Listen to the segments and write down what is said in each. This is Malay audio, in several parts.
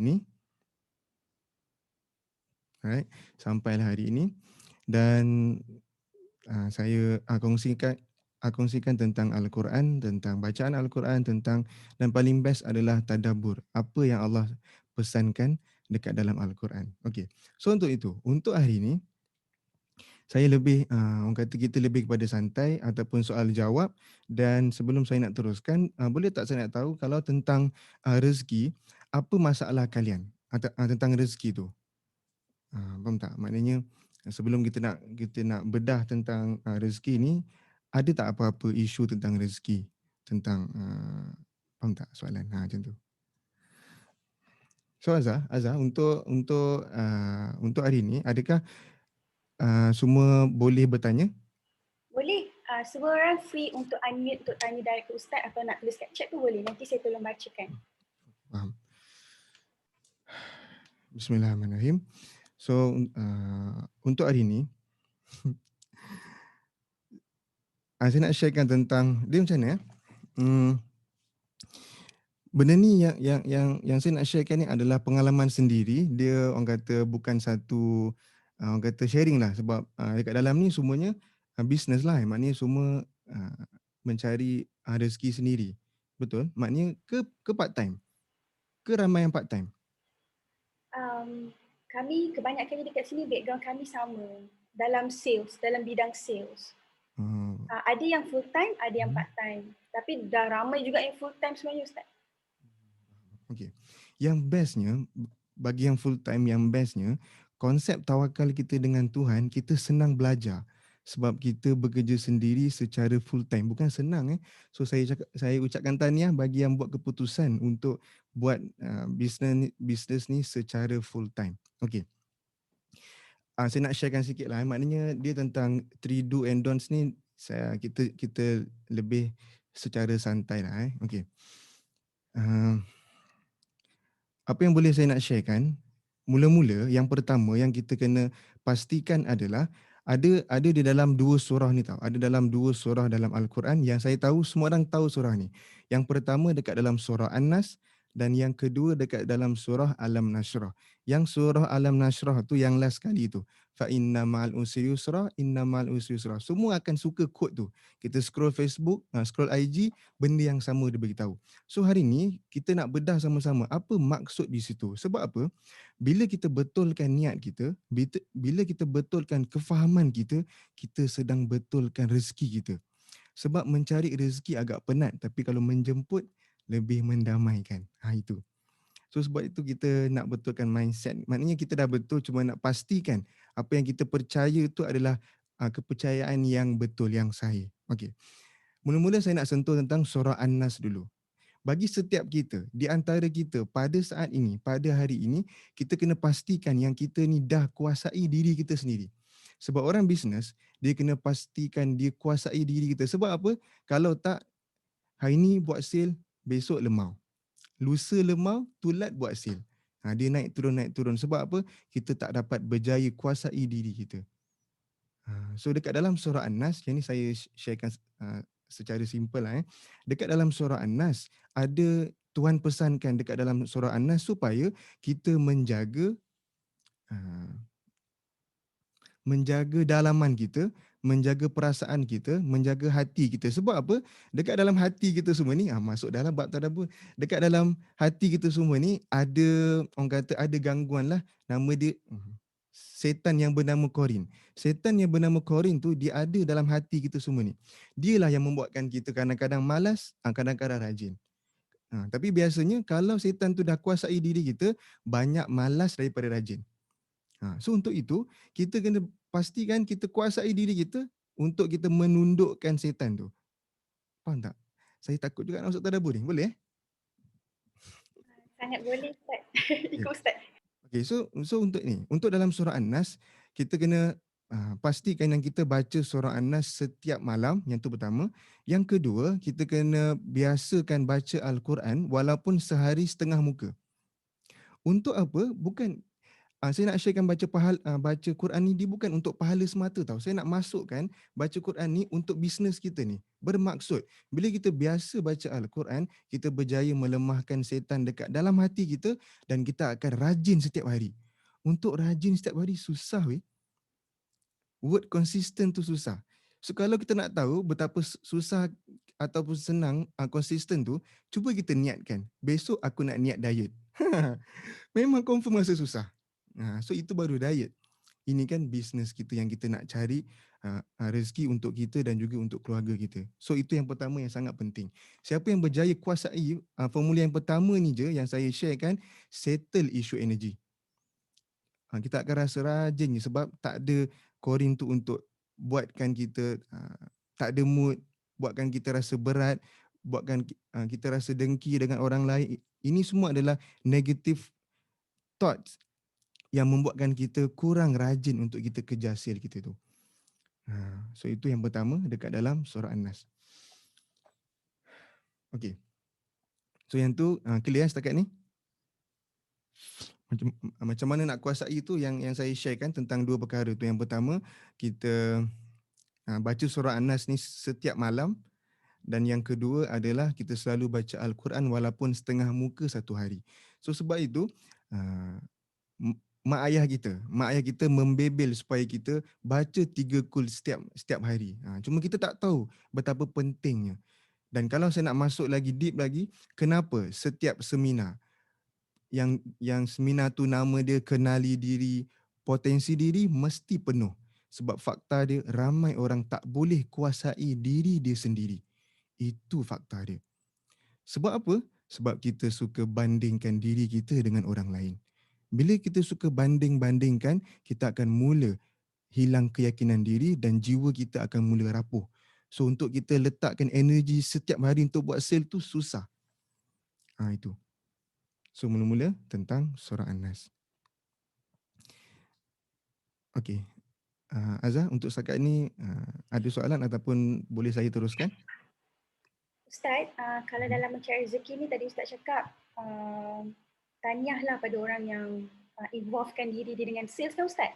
ini. Alright, sampailah hari ini. Dan saya kongsikan tentang Al-Quran, tentang bacaan Al-Quran, dan paling best adalah tadabbur. Apa yang Allah pesankan dekat dalam Al-Quran. Okey. So untuk itu, untuk hari ini saya lebih orang kata kita lebih kepada santai ataupun soal jawab, dan sebelum saya nak teruskan, boleh tak saya nak tahu kalau tentang rezeki, apa masalah kalian tentang rezeki tu? Faham tak? Maknanya sebelum kita nak bedah tentang rezeki ni, ada tak apa-apa isu tentang rezeki? Tentang faham tak soalan? Macam tu. So Azhar, untuk hari ni, adakah semua boleh bertanya? Boleh, semua orang free untuk unmute untuk tanya direct ke Ustaz atau nak tulis kat chat pun boleh. Nanti saya tolong bacakan. Faham. Bismillahirrahmanirrahim. So untuk hari ni, saya nak sharekan tentang dia macam mana. Benda ni yang saya nak sharekan ni adalah pengalaman sendiri. Dia orang kata bukan satu orang kata sharing lah, sebab dekat dalam ni semuanya business lah. Maknanya semua mencari rezeki sendiri. Betul? Maknanya ke part time? Ke ramai yang part time? Kami kebanyakannya dekat sini background kami sama dalam sales, dalam bidang sales. Ada yang full time, ada yang part time. Tapi dah ramai juga yang full time sebenarnya Ustaz. Okey. Yang bestnya, bagi yang full time, yang bestnya, konsep tawakal kita dengan Tuhan, kita senang belajar. Sebab kita bekerja sendiri secara full time. Bukan senang. So saya ucapkan tahniah bagi yang buat keputusan untuk buat bisnes ni secara full time. Okey. Saya nak sharekan sikit lah. Maknanya dia tentang 3 do and don'ts ni, kita lebih secara santai lah. Okey. Apa yang boleh saya nak sharekan, mula-mula yang pertama yang kita kena pastikan adalah ada di dalam 2 surah ni tau. Ada dalam 2 surah dalam Al-Quran yang saya tahu semua orang tahu surah ni. Yang pertama dekat dalam surah An-Nas, dan yang kedua dekat dalam surah Alam Nashrah. Yang surah Alam Nashrah tu yang last kali tu. Fa inna ma'al usri yusra, inna ma'al usri yusra. Semua akan suka quote tu. Kita scroll Facebook, scroll IG, benda yang sama dia beritahu. So hari ni kita nak bedah sama-sama apa maksud di situ. Sebab apa? Bila kita betulkan niat kita, bila kita betulkan kefahaman kita, kita sedang betulkan rezeki kita. Sebab mencari rezeki agak penat, tapi kalau menjemput lebih mendamaikan. Itu. So sebab itu kita nak betulkan mindset. Maknanya kita dah betul, cuma nak pastikan apa yang kita percaya itu adalah kepercayaan yang betul, yang sahih. Okey. Mula-mula saya nak sentuh tentang surah An-Nas dulu. Bagi setiap kita, di antara kita pada saat ini, pada hari ini, kita kena pastikan yang kita ni dah kuasai diri kita sendiri. Sebab orang bisnes, dia kena pastikan dia kuasai diri kita. Sebab apa? Kalau tak, hari ni buat sale, besok lemau. Lusa lemau, tulat buat sale. Dia naik turun. Sebab apa? Kita tak dapat berjaya kuasai diri kita. So dekat dalam surah An-Nas, yang ni saya sharekan secara simple lah. Dekat dalam surah An-Nas, ada Tuhan pesankan dekat dalam surah An-Nas supaya kita menjaga dalaman kita, menjaga perasaan kita, menjaga hati kita. Sebab apa? Dekat dalam hati kita semua ni, masuk dalam bab tadabbur. Dekat dalam hati kita semua ni ada, orang kata ada gangguan lah, nama dia setan yang bernama Korin. Setan yang bernama Korin tu dia ada dalam hati kita semua ni. Dialah yang membuatkan kita kadang-kadang malas, kadang-kadang rajin. Tapi biasanya kalau setan tu dah kuasai diri kita, banyak malas daripada rajin. So untuk itu, kita kena pastikan kita kuasai diri kita untuk kita menundukkan setan tu. Faham tak? Saya takut juga nak masuk tadabbur ni. Boleh? Sangat boleh Ustaz. Okay. Ikut Ustaz. Okay, so untuk ni, untuk dalam surah An-Nas, kita kena pastikan yang kita baca surah An-Nas setiap malam, yang tu pertama. Yang kedua, kita kena biasakan baca Al-Quran walaupun sehari setengah muka. Untuk apa? Bukan Saya nak sharekan baca Quran ni dia bukan untuk pahala semata tau. Saya nak masukkan baca Quran ni untuk bisnes kita ni. Bermaksud bila kita biasa baca Al-Quran, kita berjaya melemahkan setan dekat dalam hati kita dan kita akan rajin setiap hari. Untuk rajin setiap hari susah weh. Word consistent tu susah. So kalau kita nak tahu betapa susah ataupun senang konsisten tu, cuba kita niatkan. Besok aku nak niat diet. Memang confirm rasa susah. So itu baru diet. Ini kan bisnes kita yang kita nak cari rezeki untuk kita dan juga untuk keluarga kita. So itu yang pertama yang sangat penting. Siapa yang berjaya kuasai formula yang pertama ni je yang saya sharekan, settle isu energi. Kita akan rasa rajin je sebab tak ada korin tu untuk buatkan kita tak ada mood, buatkan kita rasa berat, buatkan kita rasa dengki dengan orang lain. Ini semua adalah negative thoughts yang membuatkan kita kurang rajin untuk kita kejar hasil kita tu. So itu yang pertama dekat dalam surah An-Nas. Okey. So yang tu clear setakat ni? Macam mana nak kuasai tu yang saya sharekan tentang dua perkara tu. Yang pertama, kita baca surah An-Nas ni setiap malam, dan yang kedua adalah kita selalu baca Al-Quran walaupun setengah muka satu hari. So sebab itu mak ayah kita membebel supaya kita baca 3 kul setiap hari. Cuma kita tak tahu betapa pentingnya. Dan kalau saya nak masuk lagi deep lagi, kenapa setiap seminar yang seminar tu nama dia kenali diri, potensi diri mesti penuh. Sebab fakta dia ramai orang tak boleh kuasai diri dia sendiri. Itu fakta dia. Sebab apa? Sebab kita suka bandingkan diri kita dengan orang lain. Bila kita suka banding-bandingkan, kita akan mula hilang keyakinan diri dan jiwa kita akan mula rapuh. So untuk kita letakkan energi setiap hari untuk buat sale tu susah. Itu. So mula-mula tentang surah An-Nas. Okey. Azhar, untuk setakat ni ada soalan ataupun boleh saya teruskan? Ustaz, kalau dalam mencari rezeki ni tadi Ustaz cakap tanyahlah pada orang yang involvekan diri dia dengan sales kan Ustaz?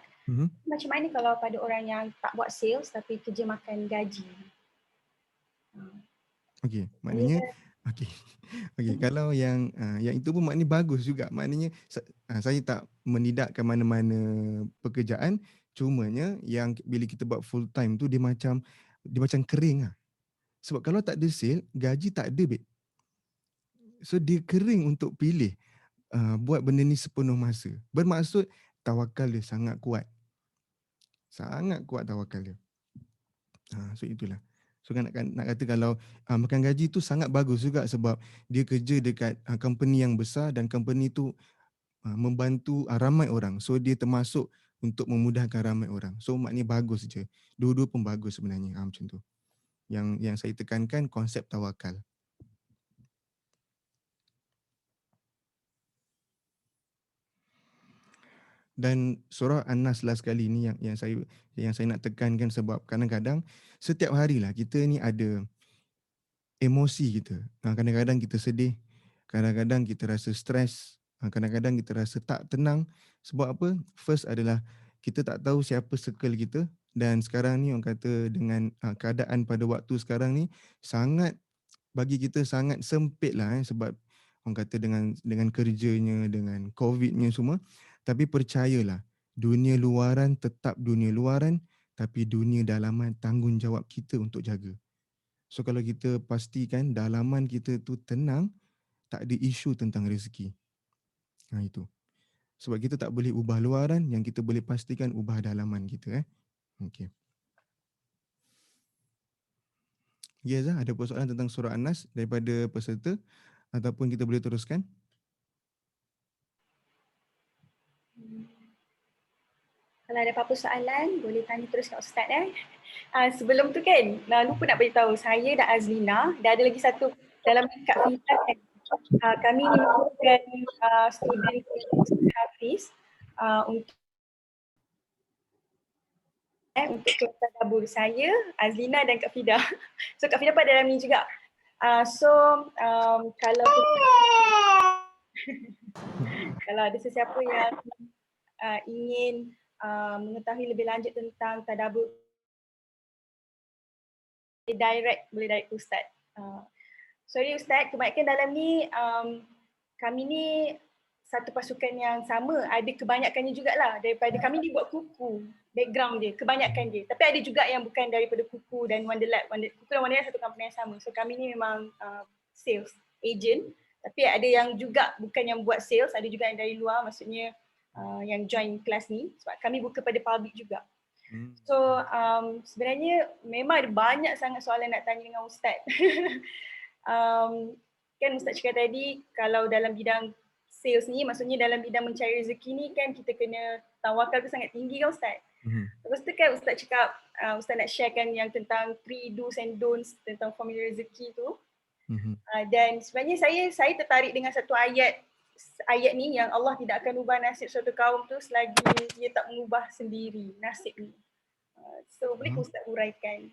Macam mana kalau pada orang yang tak buat sales tapi kerja makan gaji? Okey, maknanya okey, kalau yang itu pun maknanya bagus juga. Maknanya saya tak menidakkan mana-mana pekerjaan, cumanya yang bila kita buat full time tu dia macam kering lah. Sebab kalau tak ada sale, gaji tak ada, babe. So dia kering untuk pilih buat benda ni sepenuh masa. Bermaksud tawakal dia sangat kuat. Sangat kuat tawakal dia. So itulah. So nak kata kalau makan gaji tu sangat bagus juga sebab dia kerja dekat company yang besar dan company tu membantu ramai orang. So dia termasuk untuk memudahkan ramai orang. So maknanya bagus je. Dua-dua pun bagus sebenarnya. Macam tu. Yang saya tekankan konsep tawakal. Dan surah An-Nas last kali ni yang saya nak tekankan sebab kadang-kadang setiap harilah kita ni ada emosi kita. Kadang-kadang kita sedih, kadang-kadang kita rasa stres, kadang-kadang kita rasa tak tenang. Sebab apa? First adalah kita tak tahu siapa circle kita dan sekarang ni orang kata dengan keadaan pada waktu sekarang ni sangat bagi kita sangat sempit lah sebab orang kata dengan kerjanya, dengan COVID-nya semua. Tapi percayalah, dunia luaran tetap dunia luaran, tapi dunia dalaman tanggungjawab kita untuk jaga. So kalau kita pastikan dalaman kita tu tenang, tak ada isu tentang rezeki. Itu. Sebab kita tak boleh ubah luaran, yang kita boleh pastikan ubah dalaman kita. Okey. Ya, Zah, ada persoalan tentang surah An-Nas daripada peserta ataupun kita boleh teruskan? Kalau ada apa-apa soalan, boleh tanya terus kat Ustaz. Sebelum tu kan, lupa nak beritahu, saya dan Azlina, dah ada lagi satu dalam Kak Fita kan. Kami ni merupakan student Hafiz untuk tadabbur saya, Azlina dan Kak Fida. So Kak Fida pada dalam ni juga. Kalau kalau ada sesiapa yang ingin mengetahui lebih lanjut tentang tadabbur, boleh direct ke Ustaz. Sorry Ustaz, kebanyakan dalam ni kami ni satu pasukan yang sama, ada kebanyakannya jugalah daripada kami ni buat kuku, background dia, kebanyakan dia. Tapi ada juga yang bukan daripada kuku dan Wonderlab. Kuku dan Wonderlab satu company yang sama. So kami ni memang sales, agent. Tapi ada yang juga bukan yang buat sales, ada juga yang dari luar, maksudnya yang join kelas ni. Sebab kami buka pada public juga. So sebenarnya memang ada banyak sangat soalan nak tanya dengan Ustaz. Kan Ustaz cakap tadi kalau dalam bidang sales ni, maksudnya dalam bidang mencari rezeki ni kan kita kena tawakal tu sangat tinggi kan Ustaz. Lepas tu kan Ustaz cakap, Ustaz nak sharekan yang tentang 3 do's and don'ts tentang formula rezeki tu. Dan sebenarnya saya tertarik dengan satu ayat ni yang Allah tidak akan ubah nasib suatu kaum tu selagi dia tak mengubah sendiri nasib ni. So boleh ke Ustaz uraikan?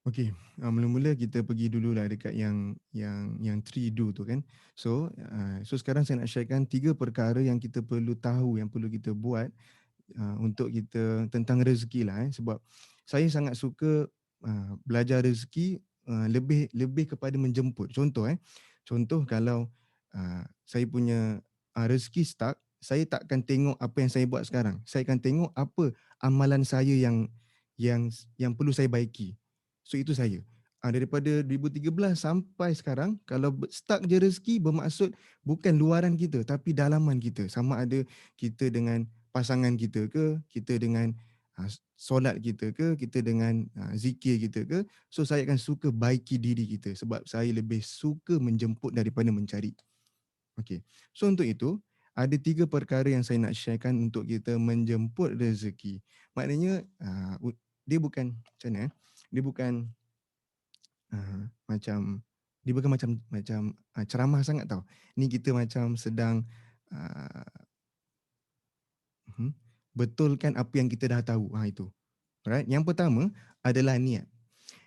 Okey, mula-mula kita pergi dululah dekat yang 3 do tu kan. So sekarang saya nak sharekan 3 perkara yang kita perlu tahu, yang perlu kita buat untuk kita tentang rezeki lah sebab saya sangat suka belajar rezeki lebih kepada menjemput. Contoh kalau saya punya rezeki stuck, saya takkan tengok apa yang saya buat sekarang. Saya akan tengok apa amalan saya yang perlu saya baiki. So itu saya. Daripada 2013 sampai sekarang, kalau stuck je rezeki bermaksud bukan luaran kita tapi dalaman kita. Sama ada kita dengan pasangan kita ke, kita dengan solat kita ke, kita dengan zikir kita ke. So saya akan suka baiki diri kita sebab saya lebih suka menjemput daripada mencari. Okey. So untuk itu, ada 3 perkara yang saya nak sharekan untuk kita menjemput rezeki. Maknanya dia bukan macam mana? Dia bukan macam ceramah sangat tau. Ni kita macam sedang betulkan apa yang kita dah tahu. Itu. Alright. Yang pertama adalah niat.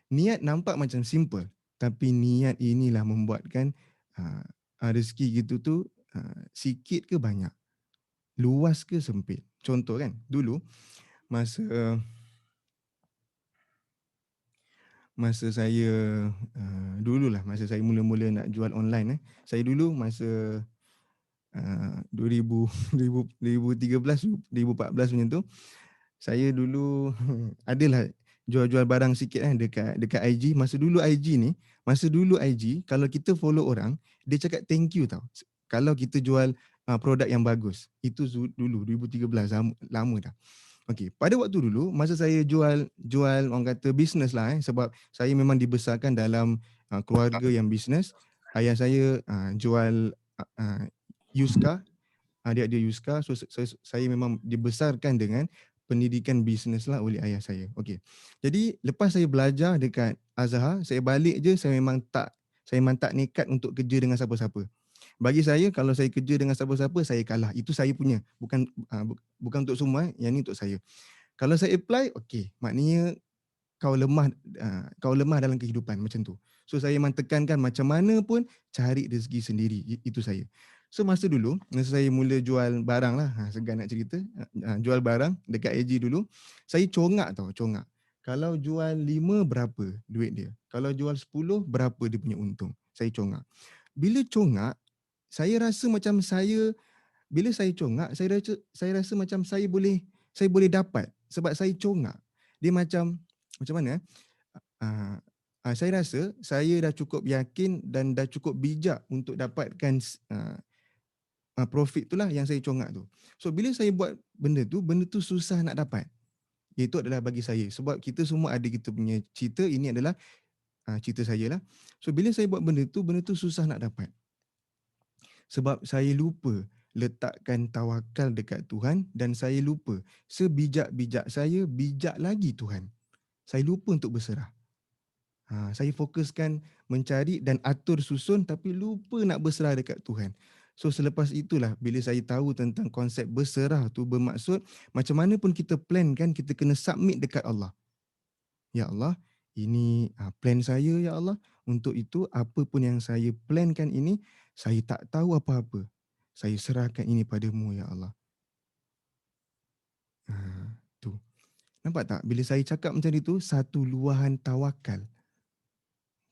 Niat nampak macam simple, tapi niat inilah membuatkan rezeki gitu tu sikit ke banyak, luas ke sempit. Contoh kan, dulu masa saya masa saya mula-mula nak jual online saya dulu masa 2013 2014 macam tu, saya dulu adalah jual-jual barang sikit dekat IG. Masa dulu IG kalau kita follow orang, dia cakap thank you tau. Kalau kita jual produk yang bagus. Itu dulu 2013, lama dah. Okey, pada waktu dulu masa saya jual orang kata bisnes lah sebab saya memang dibesarkan dalam keluarga yang bisnes. Ayah saya jual used car, dia used car. So saya memang dibesarkan dengan pendidikan bisnes lah oleh ayah saya. Okey. Jadi lepas saya belajar dekat Azhar, saya balik je saya memang tak nekat untuk kerja dengan siapa-siapa. Bagi saya kalau saya kerja dengan siapa-siapa saya kalah. Itu saya punya. Bukan untuk semua, yang ni untuk saya. Kalau saya apply, okey, maknanya kau lemah dalam kehidupan macam tu. So saya memang tekankan macam mana pun cari rezeki sendiri. Itu saya. So masa saya mula jual barang lah, segan nak cerita, jual barang dekat AG dulu, saya congak. Kalau jual 5 berapa duit dia? Kalau jual 10 berapa dia punya untung? Saya congak. Bila congak, saya rasa macam saya rasa macam saya boleh dapat sebab saya congak. Dia macam mana? Saya rasa saya dah cukup yakin dan dah cukup bijak untuk dapatkan profit itulah yang saya congak tu. So bila saya buat benda tu susah nak dapat. Itu adalah bagi saya sebab kita semua ada kita punya cerita, ini adalah cerita saya lah. So bila saya buat benda tu susah nak dapat. Sebab saya lupa letakkan tawakal dekat Tuhan dan saya lupa sebijak-bijak saya, bijak lagi Tuhan. Saya lupa untuk berserah. Saya fokuskan mencari dan atur susun tapi lupa nak berserah dekat Tuhan. So selepas itulah bila saya tahu tentang konsep berserah tu bermaksud macam mana pun kita plan kan, kita kena submit dekat Allah. Ya Allah, ini plan saya ya Allah. Untuk itu apa pun yang saya plankan ini, saya tak tahu apa-apa. Saya serahkan ini padamu ya Allah. Nampak tak? Bila saya cakap macam itu, satu luahan tawakal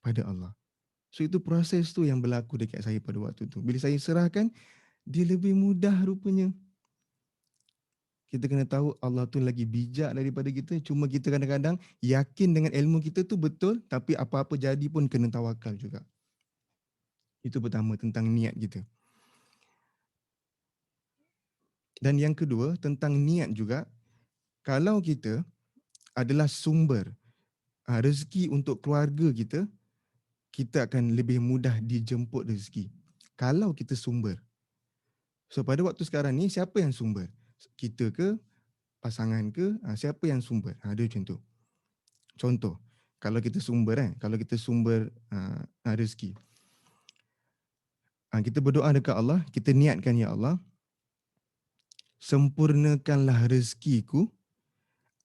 pada Allah. So itu proses tu yang berlaku dekat saya pada waktu tu. Bila saya serahkan, dia lebih mudah rupanya. Kita kena tahu Allah tu lagi bijak daripada kita. Cuma kita kadang-kadang yakin dengan ilmu kita tu betul, tapi apa-apa jadi pun kena tawakal juga. Itu pertama tentang niat kita. Dan yang kedua tentang niat juga, kalau kita adalah sumber rezeki untuk keluarga kita, kita akan lebih mudah dijemput rezeki. Kalau kita sumber. So pada waktu sekarang ni siapa yang sumber? Kita ke, pasangan ke, siapa yang sumber? Ada macam tu. Contoh, kalau kita sumber kalau kita sumber rezeki. Kita berdoa dekat Allah, kita niatkan ya Allah, sempurnakanlah rezekiku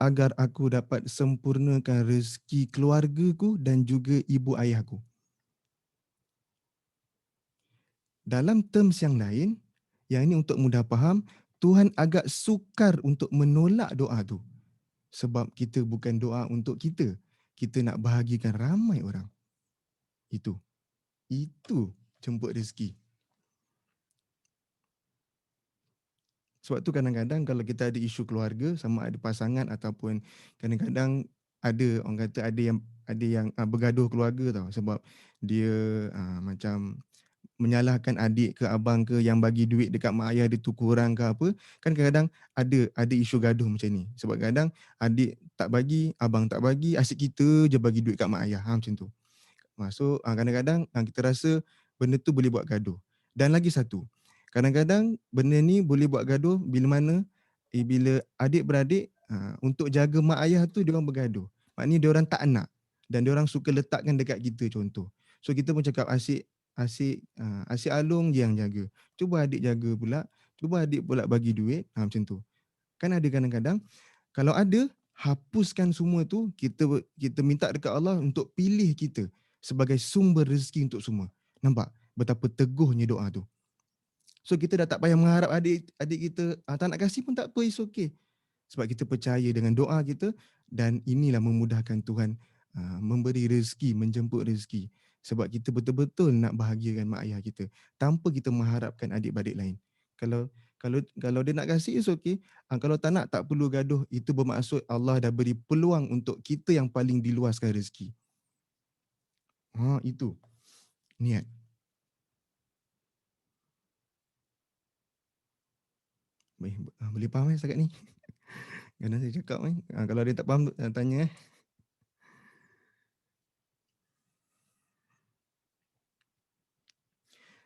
agar aku dapat sempurnakan rezeki keluargaku dan juga ibu ayahku. Dalam terms yang lain, yang ini untuk mudah faham, Tuhan agak sukar untuk menolak doa tu. Sebab kita bukan doa untuk kita. Kita nak bahagikan ramai orang. Itu. Itu jemput rezeki. Sebab tu kadang-kadang kalau kita ada isu keluarga, sama ada pasangan ataupun kadang-kadang ada orang kata ada yang bergaduh keluarga tau, sebab dia macam menyalahkan adik ke abang ke yang bagi duit dekat mak ayah dia tu kurang ke apa. Kan kadang-kadang ada isu gaduh macam ni. Sebab kadang adik tak bagi, abang tak bagi, asyik kita je bagi duit kat mak ayah. Macam tu. So kadang-kadang kita rasa benda tu boleh buat gaduh. Dan lagi satu, kadang-kadang benda ni boleh buat gaduh bila mana bila adik-beradik untuk jaga mak ayah tu diorang bergaduh. Maknanya diorang tak nak dan diorang suka letakkan dekat kita contoh. So kita pun cakap asyik Along je yang jaga. Cuba adik jaga pula, cuba adik pula bagi duit, macam tu. Kan ada kadang-kadang kalau ada, hapuskan semua tu, kita minta dekat Allah untuk pilih kita sebagai sumber rezeki untuk semua. Nampak betapa teguhnya doa tu. So kita dah tak payah mengharap adik kita tak nak kasih pun tak apa, it's okay. Sebab kita percaya dengan doa kita dan inilah memudahkan Tuhan memberi rezeki, menjemput rezeki. Sebab kita betul-betul nak bahagiakan mak ayah kita tanpa kita mengharapkan adik-beradik lain. Kalau kalau dia nak kasih, it's okay. Kalau tak nak, tak perlu gaduh. Itu bermaksud Allah dah beri peluang untuk kita yang paling diluaskan rezeki. Itu niat. Boleh faham setakat ni? Kadang saya cakap kalau ada tak faham tanya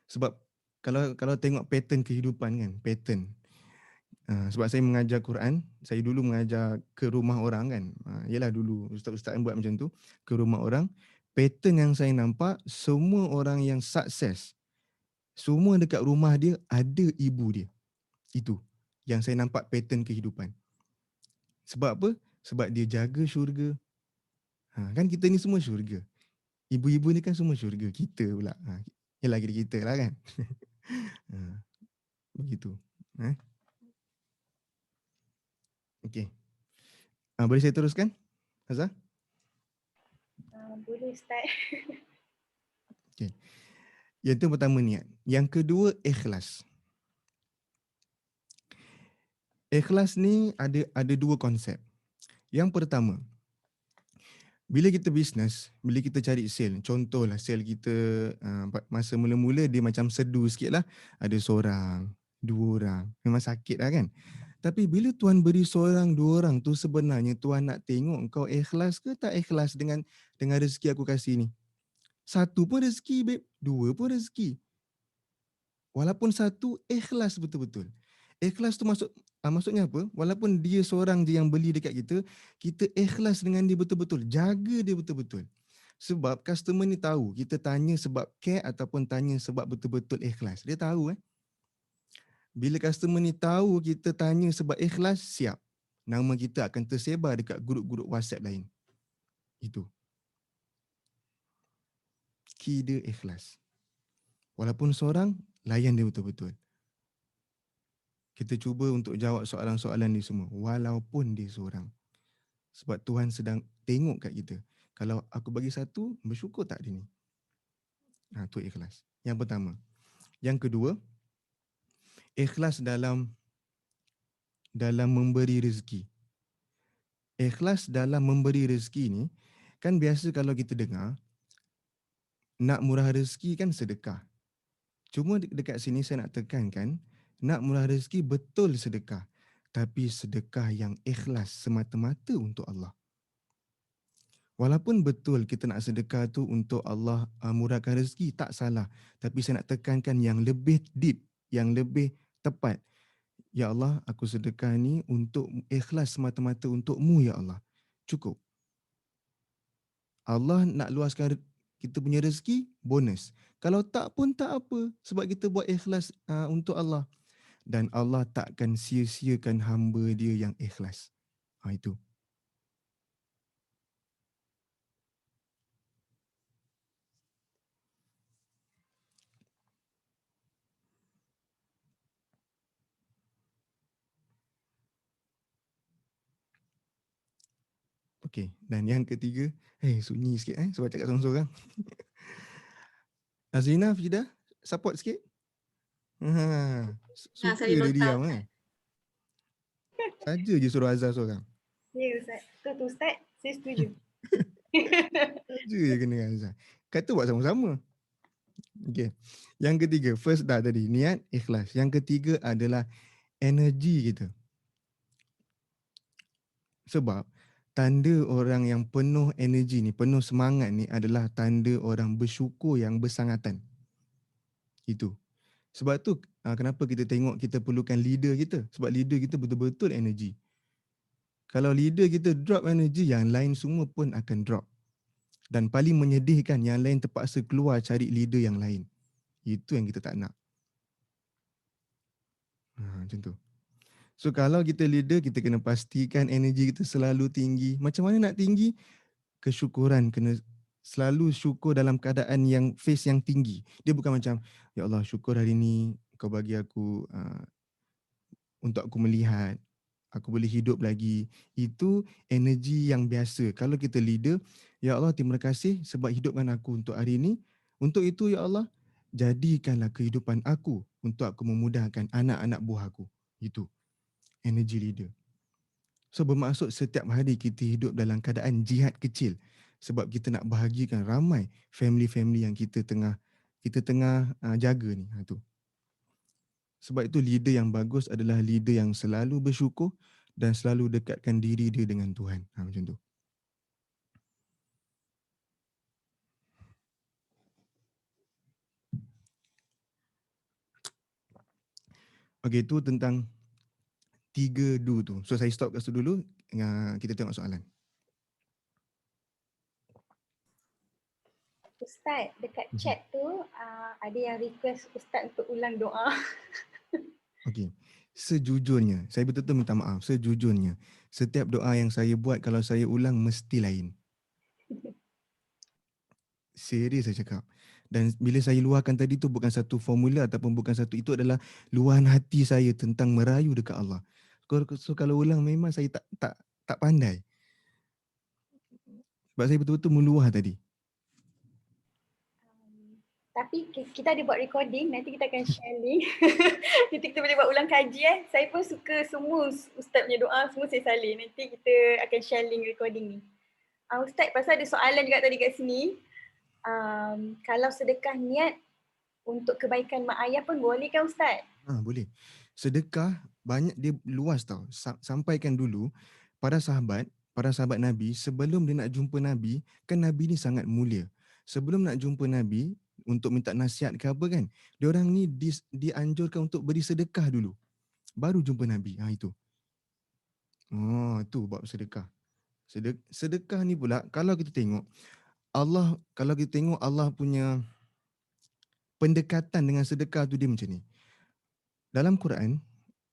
Sebab kalau tengok pattern kehidupan kan, pattern. Sebab saya mengajar Quran, saya dulu mengajar ke rumah orang kan. Yalah dulu ustaz-ustaz yang buat macam tu, ke rumah orang. Pattern yang saya nampak, semua orang yang sukses, semua dekat rumah dia ada ibu dia. Itu yang saya nampak pattern kehidupan. Sebab apa? Sebab dia jaga syurga. Kan kita ni semua syurga. Ibu-ibu ni kan semua syurga. Kita pula. Yalah kita lah kan. Begitu. Okey. Boleh saya teruskan? Azhar? Boleh Ustaz. Okey. Yang itu pertama niat. Yang kedua ikhlas. Ikhlas ni ada dua konsep. Yang pertama, bila kita bisnes, bila kita cari sale, contohlah sale kita masa mula-mula dia macam sedu sikit lah. Ada seorang, dua orang. Memang sakit lah kan. Tapi bila Tuhan beri seorang, dua orang tu sebenarnya Tuhan nak tengok kau ikhlas ke tak ikhlas dengan rezeki aku kasih ni. Satu pun rezeki, babe. Dua pun rezeki. Walaupun satu, ikhlas betul-betul. Ikhlas tu maksudnya apa? Walaupun dia seorang je yang beli dekat kita, kita ikhlas dengan dia betul-betul. Jaga dia betul-betul. Sebab customer ni tahu, kita tanya sebab care ataupun tanya sebab betul-betul ikhlas. Dia tahu Bila customer ni tahu kita tanya sebab ikhlas, siap. Nama kita akan tersebar dekat grup-grup WhatsApp lain. Itu. Key dia ikhlas. Walaupun seorang, layan dia betul-betul. Kita cuba untuk jawab soalan-soalan ni semua walaupun dia seorang. Sebab Tuhan sedang tengok kat kita. Kalau aku bagi satu, bersyukur tak hari ni? Tu ikhlas. Yang pertama. Yang kedua, ikhlas dalam memberi rezeki. Ikhlas dalam memberi rezeki ni, kan biasa kalau kita dengar, nak murah rezeki kan sedekah. Cuma dekat sini saya nak tekankan, nak murah rezeki betul sedekah. Tapi sedekah yang ikhlas semata-mata untuk Allah. Walaupun betul kita nak sedekah tu untuk Allah murahkan rezeki, tak salah. Tapi saya nak tekankan yang lebih deep, yang lebih tepat. Ya Allah, aku sedekah ni untuk ikhlas semata-mata untuk-Mu, Ya Allah. Cukup. Allah nak luaskan kita punya rezeki, bonus. Kalau tak pun tak apa, sebab kita buat ikhlas untuk Allah. Dan Allah takkan sia-siakan hamba dia yang ikhlas. Itu. Okey, dan yang ketiga, sunyi sikit sebab cakap seorang-seorang. Azrina, Fidah, support sikit. Suka Saya dia nota diam Ustaz. Saja je suruh azar seorang. Ya Ustaz. Tu Ustaz, saya setuju. Saja je kena azar. Kata buat sama-sama. Okey. Yang ketiga, first dah tadi, niat, ikhlas. Yang ketiga adalah energi kita. Sebab tanda orang yang penuh energi ni, penuh semangat ni adalah tanda orang bersyukur yang bersangatan. Itu. Sebab tu kenapa kita tengok kita perlukan leader kita. Sebab leader kita betul-betul energi. Kalau leader kita drop energi, yang lain semua pun akan drop. Dan paling menyedihkan, yang lain terpaksa keluar cari leader yang lain. Itu yang kita tak nak. Macam tu. So kalau kita leader, kita kena pastikan energi kita selalu tinggi. Macam mana nak tinggi? Kesyukuran, kena selalu syukur dalam keadaan yang face yang tinggi. Dia bukan macam, ya Allah syukur hari ni kau bagi aku untuk aku melihat, aku boleh hidup lagi. Itu energi yang biasa. Kalau kita leader, ya Allah terima kasih sebab hidupkan aku untuk hari ini. Untuk itu ya Allah, jadikanlah kehidupan aku untuk aku memudahkan anak-anak buah aku. Itu energi leader. So bermaksud setiap hari kita hidup dalam keadaan jihad kecil sebab kita nak bahagikan ramai family-family yang kita tengah jaga ni. Tu. Sebab itu leader yang bagus adalah leader yang selalu bersyukur dan selalu dekatkan diri dia dengan Tuhan. Macam tu. Okey, itu tentang 3 do tu. So saya stop kat situ dulu. Kita tengok soalan. Ustaz, dekat chat tu ada yang request Ustaz untuk ulang doa. Okey. Sejujurnya, saya betul-betul minta maaf. Sejujurnya, setiap doa yang saya buat kalau saya ulang mesti lain. Serius saya cakap. Dan bila saya luahkan tadi tu bukan satu formula ataupun bukan satu, itu adalah luahan hati saya tentang merayu dekat Allah. So kalau ulang memang saya tak pandai. Sebab saya betul-betul meluah tadi. Tapi kita ada buat recording, nanti kita akan share link. Nanti kita boleh buat ulang kaji. Saya pun suka semua Ustaz punya doa, semua saya salin. Nanti kita akan share link recording ni. Ustaz, pasal ada soalan juga tadi kat sini. Kalau sedekah niat untuk kebaikan mak ayah pun boleh kan Ustaz? Boleh. Sedekah banyak, dia luas tau. Sampaikan dulu para sahabat Nabi, sebelum dia nak jumpa Nabi, kan Nabi ni sangat mulia. Sebelum nak jumpa Nabi, untuk minta nasihat ke apa kan, diorang ni dianjurkan untuk beri sedekah dulu. Baru jumpa Nabi. Itu. Tu bab sedekah. Sedekah ni pula, kalau kita tengok Allah punya pendekatan dengan sedekah tu dia macam ni. Dalam Quran,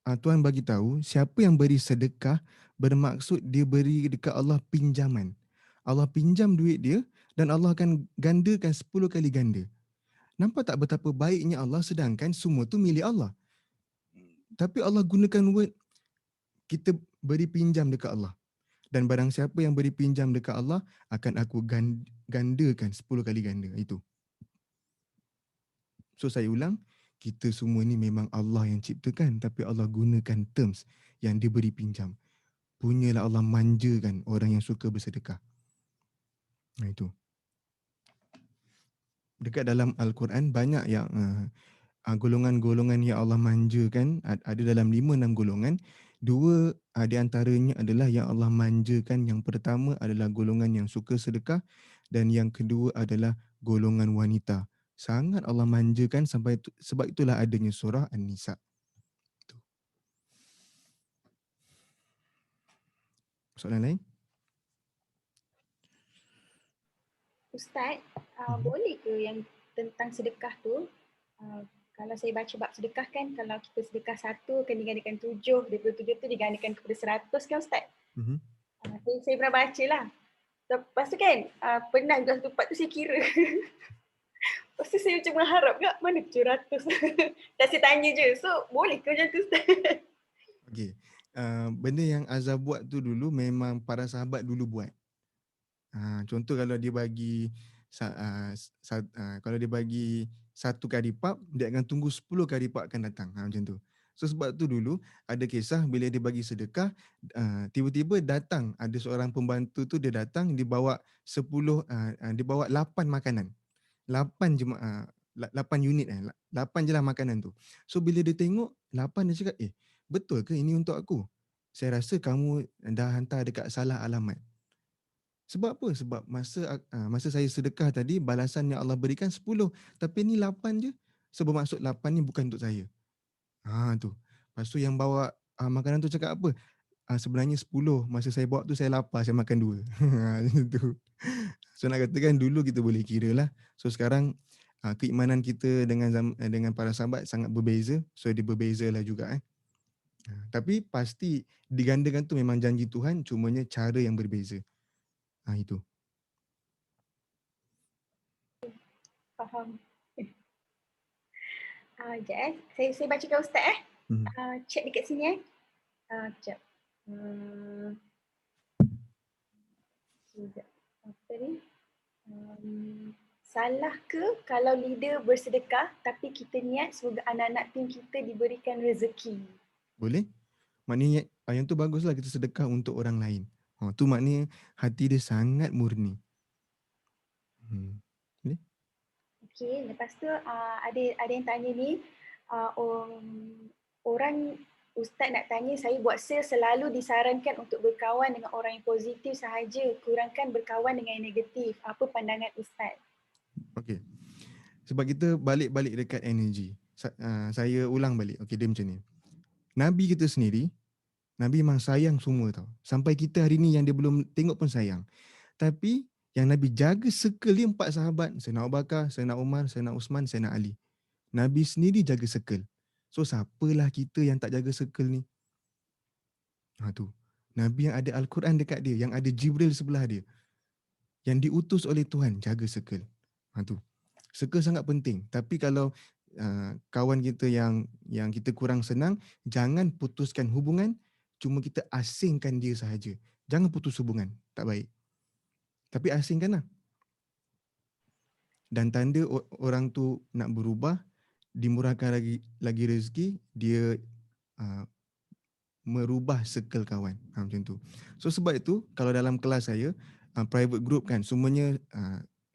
Tuhan bagi tahu siapa yang beri sedekah bermaksud dia beri dekat Allah pinjaman. Allah pinjam duit dia dan Allah akan gandakan 10 kali ganda. Nampak tak betapa baiknya Allah, sedangkan semua tu milik Allah. Tapi Allah gunakan word kita beri pinjam dekat Allah. Dan barang siapa yang beri pinjam dekat Allah, akan aku gandakan 10 kali ganda. Itu. So saya ulang, kita semua ni memang Allah yang ciptakan, tapi Allah gunakan terms yang diberi pinjam. Punyalah Allah manjakan orang yang suka bersedekah. Nah itu. Dekat dalam Al-Quran banyak yang golongan-golongan yang Allah manjakan, ada dalam 5-6 golongan. Dua di antaranya adalah yang Allah manjakan. Yang pertama adalah golongan yang suka sedekah dan yang kedua adalah golongan wanita. Sangat Allah manjakan sampai sebab itulah adanya surah An-Nisa. Soalan lain? Ustaz, Mhm. boleh ke yang tentang sedekah tu, kalau saya baca bab sedekah kan, kalau kita sedekah 1 akan digandakan 7, daripada 7 tu digandakan kepada 100 kan Ustaz? Mhm. Saya pernah baca lah. Lepas tu kan, pernah juga satu part tu saya kira. Lepas tu saya macam mengharap kat mana 700. Dan saya tanya je, so boleh ke macam tu Ustaz? Okey. Benda yang Azhar buat tu dulu memang para sahabat dulu buat. Contoh kalau dia bagi kalau dia bagi 1 karipap, dia akan tunggu 10 karipap akan datang. Macam tu. So sebab tu dulu ada kisah bila dia bagi sedekah, tiba-tiba datang ada seorang pembantu tu, dia datang dia bawa 10 dia bawa 8 makanan. 8 je 8 unit 8 je lah makanan tu. So bila dia tengok 8, dia cakap, betul ke ini untuk aku? Saya rasa kamu dah hantar dekat salah alamat. Sebab apa? Sebab masa saya sedekah tadi, balasan yang Allah berikan 10, tapi ni 8 je. So bermaksud 8 ni bukan untuk saya. Tu. Lepas tu yang bawa makanan tu cakap apa? Sebenarnya 10, masa saya bawa tu saya lapar, saya makan 2. Macam tu. So nak katakan dulu kita boleh kira lah. So sekarang keimanan kita dengan para sahabat sangat berbeza. So dia berbezalah juga. Tapi pasti digandakan tu memang janji Tuhan, cumanya cara yang berbeza. Itu. Faham. Sekejap saya bacakan Ustaz Hmm. Check dekat sini Sekejap. Sekejap. Apa ni? Salah ke kalau leader bersedekah tapi kita niat semoga anak-anak tim kita diberikan rezeki? Boleh? Maknanya yang tu baguslah, kita sedekah untuk orang lain. Tu maknanya hati dia sangat murni. Boleh? Okey, lepas tu ada yang tanya ni, orang Ustaz nak tanya, saya buat sales selalu disarankan untuk berkawan dengan orang yang positif sahaja, kurangkan berkawan dengan yang negatif. Apa pandangan Ustaz? Okey. Sebab kita balik-balik dekat energi. Saya ulang balik. Okey, dia macam ni. Nabi kita sendiri, Nabi memang sayang semua tau. Sampai kita hari ni yang dia belum tengok pun sayang. Tapi yang Nabi jaga circle dia 4 sahabat. Sayyidina Abu Bakar, Sayyidina Umar, Sayyidina Uthman, Sayyidina Ali. Nabi sendiri jaga circle. So siapalah kita yang tak jaga circle ni? Tu. Nabi yang ada Al-Quran dekat dia, yang ada Jibril sebelah dia, yang diutus oleh Tuhan, jaga circle. Tu. Circle sangat penting. Tapi kalau kawan kita yang kita kurang senang, jangan putuskan hubungan, cuma kita asingkan dia sahaja. Jangan putus hubungan, tak baik. Tapi asingkanlah. Dan tanda orang tu nak berubah, dimurahkan lagi rezeki, dia merubah circle kawan. Macam tu. So sebab itu, kalau dalam kelas saya, private group kan, semuanya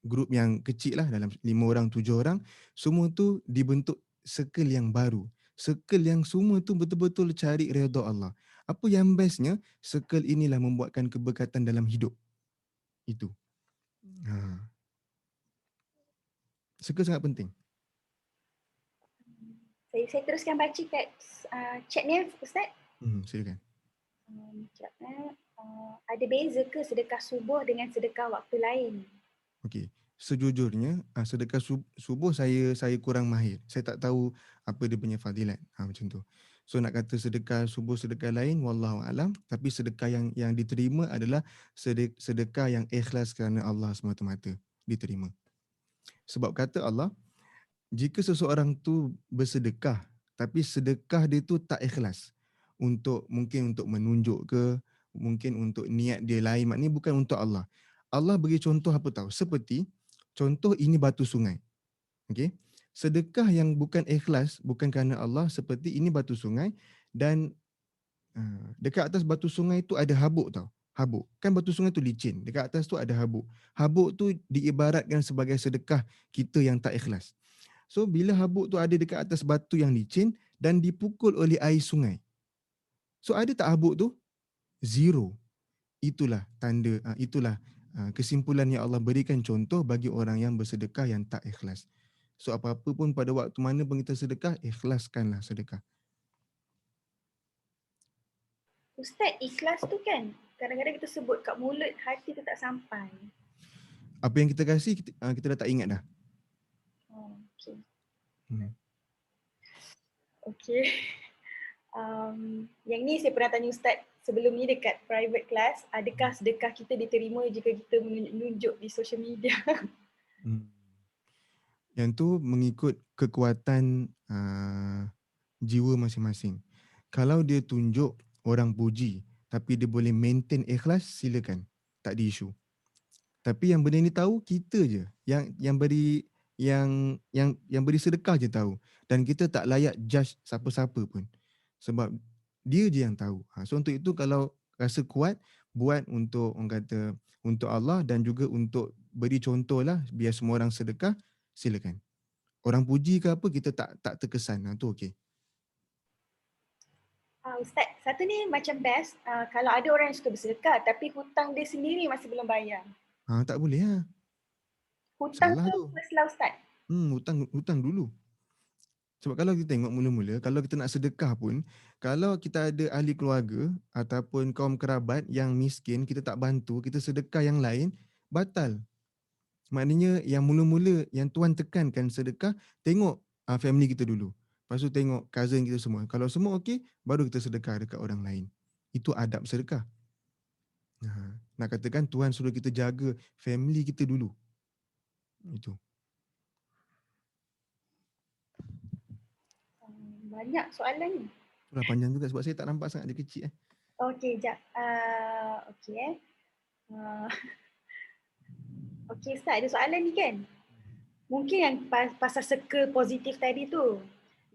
group yang kecil lah, dalam 5 orang, 7 orang, semua tu dibentuk circle yang baru. Circle yang semua tu betul-betul cari redha Allah. Apa yang bestnya, circle inilah membuatkan keberkatan dalam hidup. Itu. Circle sangat penting. Saya teruskan baca kat chat ni Ustaz. Silakan. Sekejap ada beza ke sedekah subuh dengan sedekah waktu lain? Okey. Sejujurnya, sedekah subuh saya kurang mahir. Saya tak tahu apa dia punya fadilat. Macam tu. So nak kata sedekah subuh, sedekah lain, wallahu alam. Tapi sedekah yang diterima adalah sedekah yang ikhlas kerana Allah semata-mata. Diterima. Sebab kata Allah, jika seseorang tu bersedekah, tapi sedekah dia tu tak ikhlas, mungkin untuk menunjuk ke, mungkin untuk niat dia lain, maknanya bukan untuk Allah. Allah bagi contoh apa tahu? Seperti contoh ini batu sungai. Okey. Sedekah yang bukan ikhlas, bukan kerana Allah, seperti ini batu sungai dan dekat atas batu sungai tu ada habuk tau. Habuk. Kan batu sungai tu licin. Dekat atas tu ada habuk. Habuk tu diibaratkan sebagai sedekah kita yang tak ikhlas. So bila habuk tu ada dekat atas batu yang licin dan dipukul oleh air sungai. So ada tak habuk tu? Zero. Itulah tanda, itulah kesimpulan yang Allah berikan contoh bagi orang yang bersedekah yang tak ikhlas. So apa-apa pun pada waktu mana pun kita sedekah, ikhlaskanlah sedekah. Ustaz, ikhlas tu kan kadang-kadang kita sebut kat mulut, hati tu tak sampai. Apa yang kita kasih, kita dah tak ingat dah. Oh, okay. Hmm. Okay. Yang ni saya pernah tanya Ustaz sebelum ni dekat private class, adakah sedekah kita diterima jika kita menunjuk di social media? Hmm. Yang tu mengikut kekuatan jiwa masing-masing. Kalau dia tunjuk orang puji tapi dia boleh maintain ikhlas, silakan. Tak ada isu. Tapi yang benda ni tahu kita je. Yang beri yang beri sedekah je tahu. Dan kita tak layak judge siapa-siapa pun. Sebab dia je yang tahu. So untuk itu kalau rasa kuat, buat untuk orang kata untuk Allah dan juga untuk beri contoh lah biar semua orang sedekah, silakan. Orang puji ke apa kita tak terkesan. Tu okey. Ustaz, satu ni macam best kalau ada orang yang suka bersedekah tapi hutang dia sendiri masih belum bayar. Tak boleh lah. Hutang Salah tu tu. first lah Ustaz. Hutang dulu. Sebab kalau kita tengok mula-mula, kalau kita nak sedekah pun, kalau kita ada ahli keluarga ataupun kaum kerabat yang miskin, kita tak bantu, kita sedekah yang lain, batal. Maknanya yang mula-mula yang Tuhan tekankan sedekah, tengok family kita dulu. Lepas tu tengok cousin kita semua. Kalau semua okey, baru kita sedekah dekat orang lain. Itu adab sedekah. Nak katakan Tuhan suruh kita jaga family kita dulu. Itu. Banyak soalan ni. Itulah panjang juga sebab saya tak nampak sangat dia kecil. Okey, jap. Okey. Uh, Okey Ustaz, ada soalan ni kan? Mungkin yang pasal circle positif tadi tu.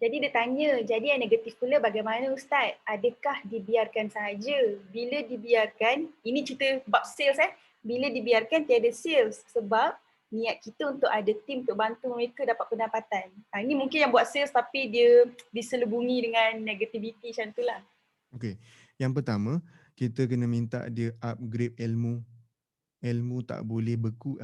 Jadi dia tanya, jadi yang negatif pula bagaimana Ustaz? Adakah dibiarkan sahaja? Bila dibiarkan, ini cerita bab sales bila dibiarkan tiada sales sebab niat kita untuk ada tim untuk bantu mereka dapat pendapatan. Ini mungkin yang buat sales tapi dia diselubungi dengan negativity macam tu lah. Okey. Yang pertama, kita kena minta dia upgrade ilmu. Ilmu tak boleh beku.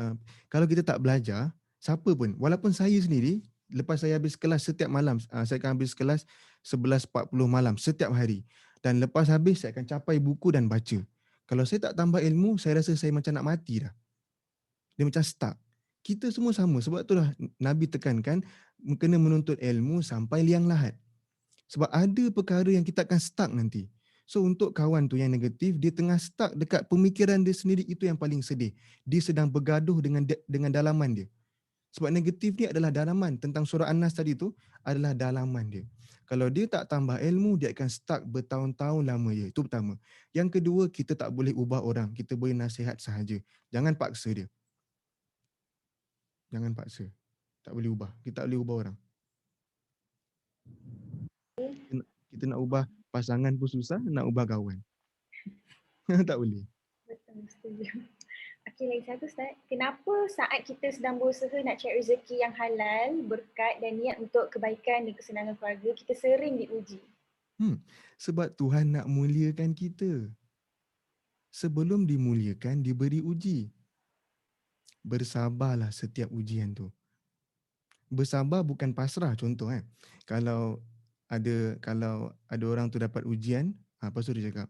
Kalau kita tak belajar, siapa pun, walaupun saya sendiri, lepas saya habis kelas setiap malam, saya akan habis kelas 11.40 malam setiap hari. Dan lepas habis, saya akan capai buku dan baca. Kalau saya tak tambah ilmu, saya rasa saya macam nak mati dah. Dia macam stuck. Kita semua sama. Sebab itulah Nabi tekankan, kena menuntut ilmu sampai liang lahat. Sebab ada perkara yang kita akan stuck nanti. So untuk kawan tu yang negatif, dia tengah stuck dekat pemikiran dia sendiri, itu yang paling sedih. Dia sedang bergaduh dengan dalaman dia. Sebab negatif ni adalah dalaman. Tentang surah An-Nas tadi tu adalah dalaman dia. Kalau dia tak tambah ilmu, dia akan stuck bertahun-tahun lama je. Itu pertama. Yang kedua, kita tak boleh ubah orang. Kita boleh nasihat sahaja. Jangan paksa dia. Jangan paksa. Tak boleh ubah. Kita tak boleh ubah orang. Kita nak ubah pasangan pun susah, nak ubah kawan. Tak boleh. Betul, setuju. Okey, lagi satu Ustaz. Kenapa saat kita sedang berusaha nak cari rezeki yang halal, berkat dan niat untuk kebaikan dan kesenangan keluarga, kita sering diuji? Sebab Tuhan nak muliakan kita. Sebelum dimuliakan, diberi uji. Bersabarlah setiap ujian tu. Bersabar bukan pasrah, contoh kan. Kalau ada orang tu dapat ujian, lepas tu dia cakap,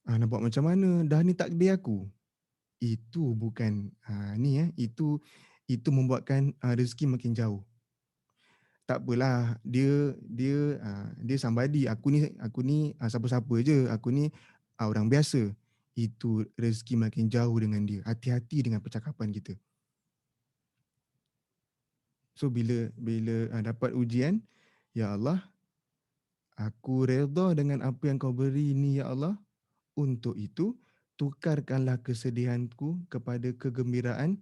nak buat macam mana? Dah ni takdir aku. Itu bukan itu membuatkan rezeki makin jauh. Tak apalah, dia somebody, aku ni siapa-siapa je, aku ni orang biasa. Itu rezeki makin jauh dengan dia. Hati-hati dengan percakapan kita. So bila dapat ujian, ya Allah, aku redha dengan apa yang kau beri ni ya Allah, Untuk itu, tukarkanlah kesedihanku kepada kegembiraan,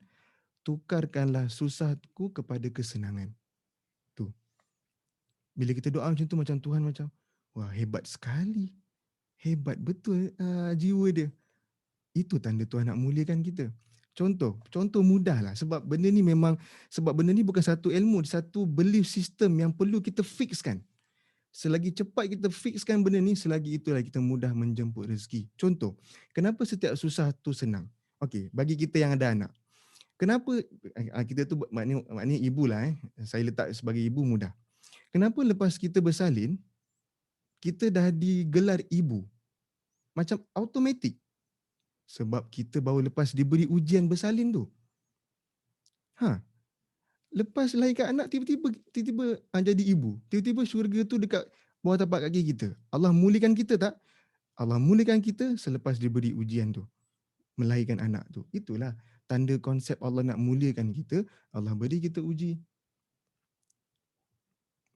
tukarkanlah susahku kepada kesenangan. Tu. Bila kita doa macam tu, macam Tuhan macam, wah hebat sekali. Hebat betul jiwa dia. Itu tanda Tuhan nak muliakan kita. Contoh mudah lah. Sebab benda ni bukan satu ilmu, satu belief system yang perlu kita fixkan. Selagi cepat kita fixkan benda ni, selagi itulah kita mudah menjemput rezeki. Contoh, kenapa setiap susah tu senang? Okey, bagi kita yang ada anak. Kenapa kita tu maknanya ibu lah Saya letak sebagai ibu mudah. Kenapa lepas kita bersalin, kita dah digelar ibu? Macam automatik. Sebab kita baru lepas diberi ujian bersalin tu. Ha, lepas lahirkan anak tiba-tiba jadi ibu. Tiba-tiba syurga tu dekat bawah tapak kaki kita. Allah muliakan kita tak? Allah muliakan kita selepas diberi ujian tu. Melahirkan anak tu. Itulah tanda konsep Allah nak muliakan kita, Allah beri kita uji.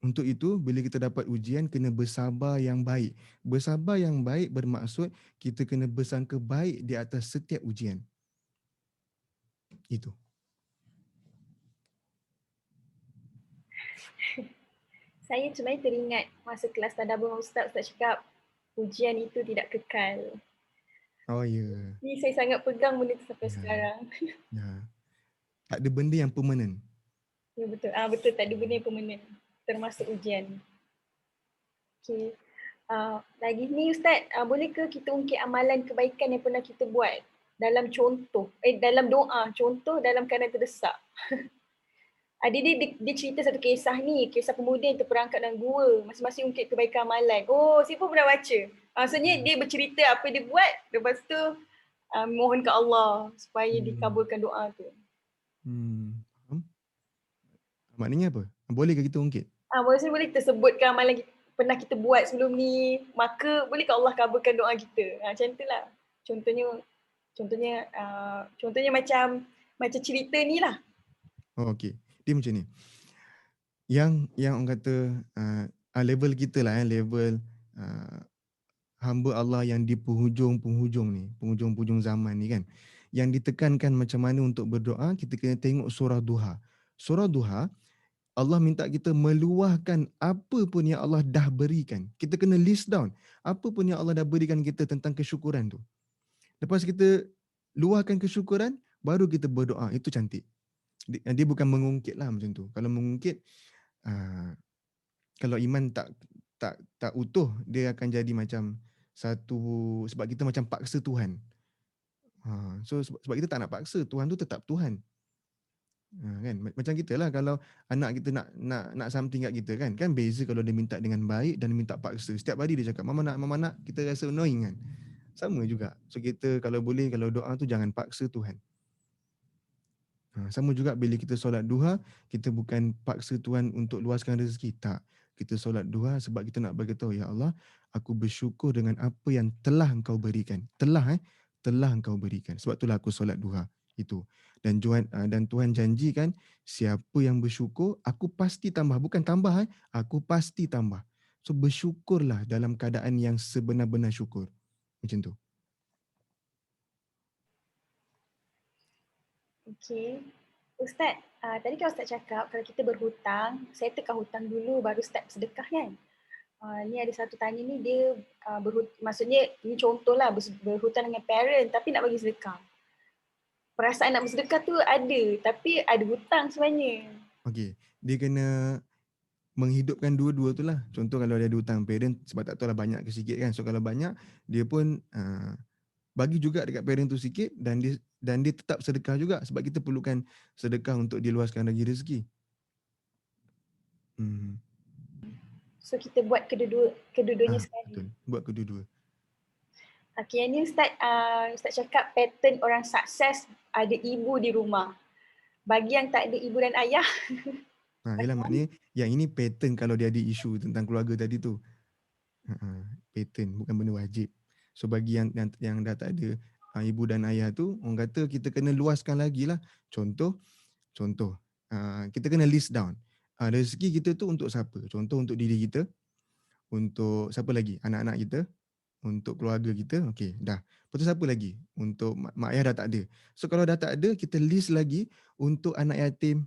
Untuk itu, bila kita dapat ujian, kena bersabar yang baik. Bersabar yang baik bermaksud kita kena bersangka baik di atas setiap ujian. Itu. Saya sebenarnya teringat masa kelas tadabbur Ustaz cakap ujian itu tidak kekal. Oh ya. Ni saya sangat pegang benda tu sampai Ya. sekarang. Ya. Tak ada benda yang permanent. Ya betul. Betul, tak ada benda yang permanent. Termasuk ujian. Okay. Lagi ni Ustaz, bolehkah kita ungkit amalan kebaikan yang pernah kita buat dalam dalam doa, contoh dalam keadaan terdesak. Dia cerita satu kisah ni, kisah pemuda yang terperangkap dalam gua, masing-masing ungkit kebaikan amalan. Oh, saya pun pernah baca. Maksudnya dia bercerita apa dia buat, lepas tu mohon ke Allah supaya dikabulkan doa tu. Faham? Maknanya apa? Boleh ke kita ungkit? Maksudnya boleh kita sebutkan amalan pernah kita buat sebelum ni, maka boleh ke Allah kabulkan doa kita. Macam tu lah. Contohnya macam cerita ni lah. Oh, okey. Dia macam ni. Yang orang kata level kita lah level hamba Allah yang di penghujung-penghujung ni, penghujung-penghujung zaman ni kan. Yang ditekankan macam mana untuk berdoa, kita kena tengok surah Duha. Surah Duha, Allah minta kita meluahkan apa pun yang Allah dah berikan. Kita kena list down apa pun yang Allah dah berikan kita tentang kesyukuran tu. Lepas kita luahkan kesyukuran, baru kita berdoa. Itu cantik. Dia bukan mengungkit lah macam tu. Kalau mengungkit, kalau iman tak utuh, dia akan jadi macam satu, sebab kita macam paksa Tuhan. So sebab kita tak nak paksa, Tuhan tu tetap Tuhan. Kan macam kita lah, kalau anak kita nak something kat kita kan beza kalau dia minta dengan baik dan minta paksa. Setiap hari dia cakap mama nak, kita rasa annoying kan. Sama juga. So kita kalau boleh, kalau doa tu jangan paksa Tuhan. Sama juga bila kita solat duha, kita bukan paksa Tuhan untuk luaskan rezeki. Tak. Kita solat duha sebab kita nak beritahu, ya Allah, aku bersyukur dengan apa yang telah Engkau berikan. Telah Engkau berikan. Sebab itulah aku solat duha. Itu. Dan Tuhan janjikan, siapa yang bersyukur, aku pasti tambah. Bukan tambah, aku pasti tambah. So bersyukurlah dalam keadaan yang sebenar-benar syukur. Macam tu. Okay. Ustaz, tadi kan Ustaz cakap kalau kita berhutang, saya tekan hutang dulu baru start sedekah kan? Ni ada satu tanya ni, dia maksudnya ini contohlah berhutang dengan parent tapi nak bagi sedekah. Perasaan nak bersedekah tu ada, tapi ada hutang sebenarnya. Okey, dia kena menghidupkan dua-dua tu lah. Contoh kalau dia ada hutang parent, sebab tak tahu lah banyak ke sikit kan. So kalau banyak, dia pun bagi juga dekat parent tu sikit, dan dia tetap sedekah juga, sebab kita perlukan sedekah untuk diluaskan lagi rezeki. So kita buat kedua-duanya sekali. Betul, buat kedua-dua. Okay, yang ni Ustaz cakap pattern orang sukses ada ibu di rumah. Bagi yang tak ada ibu dan ayah. Yelah, maknanya yang ini pattern kalau dia ada isu tentang keluarga tadi tu. Pattern, bukan benda wajib. So bagi yang dah tak ada ibu dan ayah tu, orang kata kita kena luaskan lagi lah. Contoh, kita kena list down. Rezeki kita tu untuk siapa? Contoh untuk diri kita, untuk siapa lagi? Anak-anak kita, untuk keluarga kita, okey, dah. Lepas tu siapa lagi? Untuk mak ayah dah tak ada. So kalau dah tak ada, kita list lagi untuk anak yatim,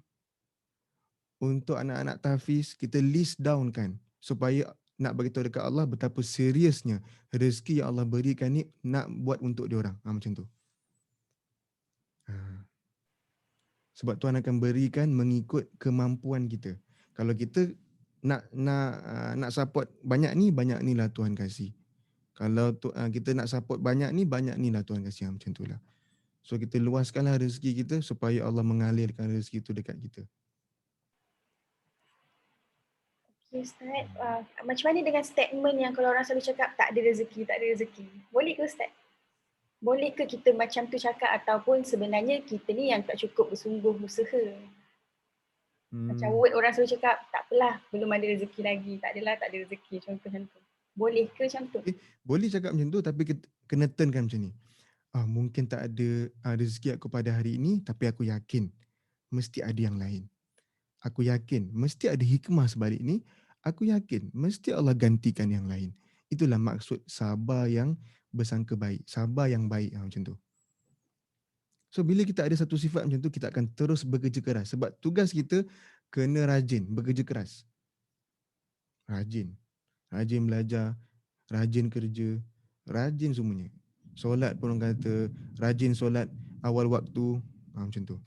untuk anak-anak tahfiz, kita list down kan, supaya nak beritahu dekat Allah betapa seriusnya rezeki yang Allah berikan ni nak buat untuk dia orang. Macam tu. Ha. Sebab Tuhan akan berikan mengikut kemampuan kita. Kalau kita nak support banyak ni lah Tuhan kasih. Kalau kita nak support banyak ni lah Tuhan kasih. Macam itulah. So kita luaskanlah rezeki kita supaya Allah mengalirkan rezeki itu dekat kita. Okay, Ustaz. Macam mana dengan statement yang kalau orang selalu cakap tak ada rezeki, tak ada rezeki? Boleh ke Ustaz? Boleh ke kita macam tu cakap ataupun sebenarnya kita ni yang tak cukup bersungguh usaha? Macam word orang selalu cakap, tak apalah, belum ada rezeki lagi, tak adalah tak ada rezeki, contoh macam tu. Boleh ke macam tu? Boleh cakap macam tu tapi kena turnkan macam ni. Mungkin tak ada rezeki aku pada hari ini tapi aku yakin mesti ada yang lain. Aku yakin mesti ada hikmah sebalik ni. Aku yakin mesti Allah gantikan yang lain. Itulah maksud sabar yang bersangka baik. Sabar yang baik macam tu. So bila kita ada satu sifat macam tu, kita akan terus bekerja keras. Sebab tugas kita kena rajin, bekerja keras. Rajin. Rajin belajar, rajin kerja, rajin semuanya. Solat pun orang kata, rajin solat awal waktu. Macam tu.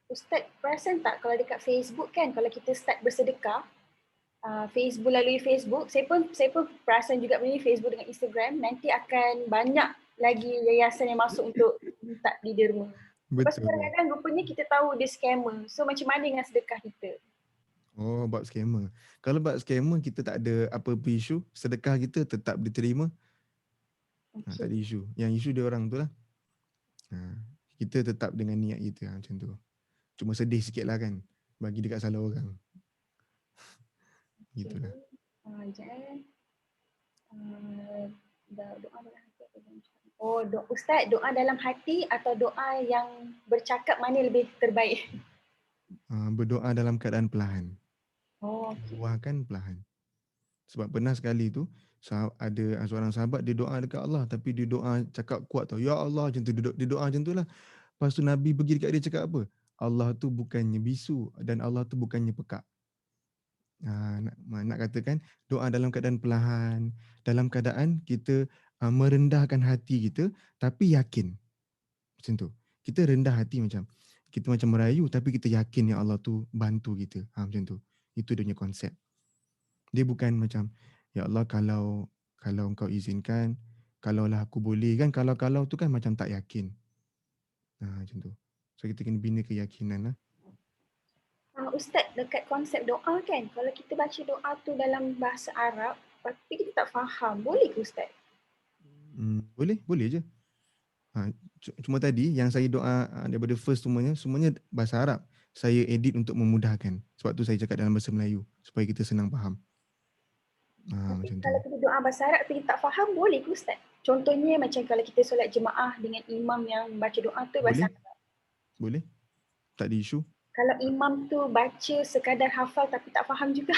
Ustaz perasan tak kalau dekat Facebook kan, kalau kita start bersedekah, Facebook lalui Facebook, saya pun perasan juga benda ni, Facebook dengan Instagram, nanti akan banyak lagi yayasan yang masuk untuk minta diderma. Lepas tu Betul. kadang-kadang rupanya kita tahu dia scammer. So macam mana dengan sedekah kita? Oh, bab scammer. Kalau bab scammer, kita tak ada apa-apa isu. Sedekah kita tetap diterima. Tak Okay. ada isu. Yang isu dia orang tu lah. Kita tetap dengan niat kita macam tu. Cuma sedih sikit lah kan. Bagi dekat salah orang. Gitulah. Doa dalam hati atau Ustaz, doa dalam hati atau doa yang bercakap mana lebih terbaik? Berdoa dalam keadaan perlahan. Okay. Luahkan perlahan. Sebab pernah sekali tu, ada seorang sahabat dia doa dekat Allah tapi dia doa cakap kuat tau. Ya Allah macam tu, dia doa macam tu lah. Lepas tu Nabi pergi dekat dia cakap apa? Allah tu bukannya bisu dan Allah tu bukannya pekak. Nak katakan doa dalam keadaan perlahan, dalam keadaan kita merendahkan hati kita tapi yakin. Macam tu. Kita rendah hati macam kita macam merayu tapi kita yakin yang Allah tu bantu kita. Macam tu. Itu dia punya konsep. Dia bukan macam ya Allah kalau engkau izinkan, kalaulah aku boleh kan, kalau tu kan macam tak yakin. Macam tu. So kita kena bina keyakinan lah. Ustaz, dekat konsep doa kan, kalau kita baca doa tu dalam bahasa Arab, tapi kita tak faham, boleh ke Ustaz? Boleh je. Cuma tadi yang saya doa daripada first semuanya bahasa Arab. Saya edit untuk memudahkan. Sebab tu saya cakap dalam bahasa Melayu supaya kita senang faham. Tapi Macam tu. kalau kita doa bahasa Arab tapi kita tak faham, boleh ke Ustaz? Contohnya macam kalau kita solat jemaah dengan imam yang baca doa tu bahasa Boleh? Arab. Boleh? Tak ada isu? Kalau imam tu baca sekadar hafal tapi tak faham juga.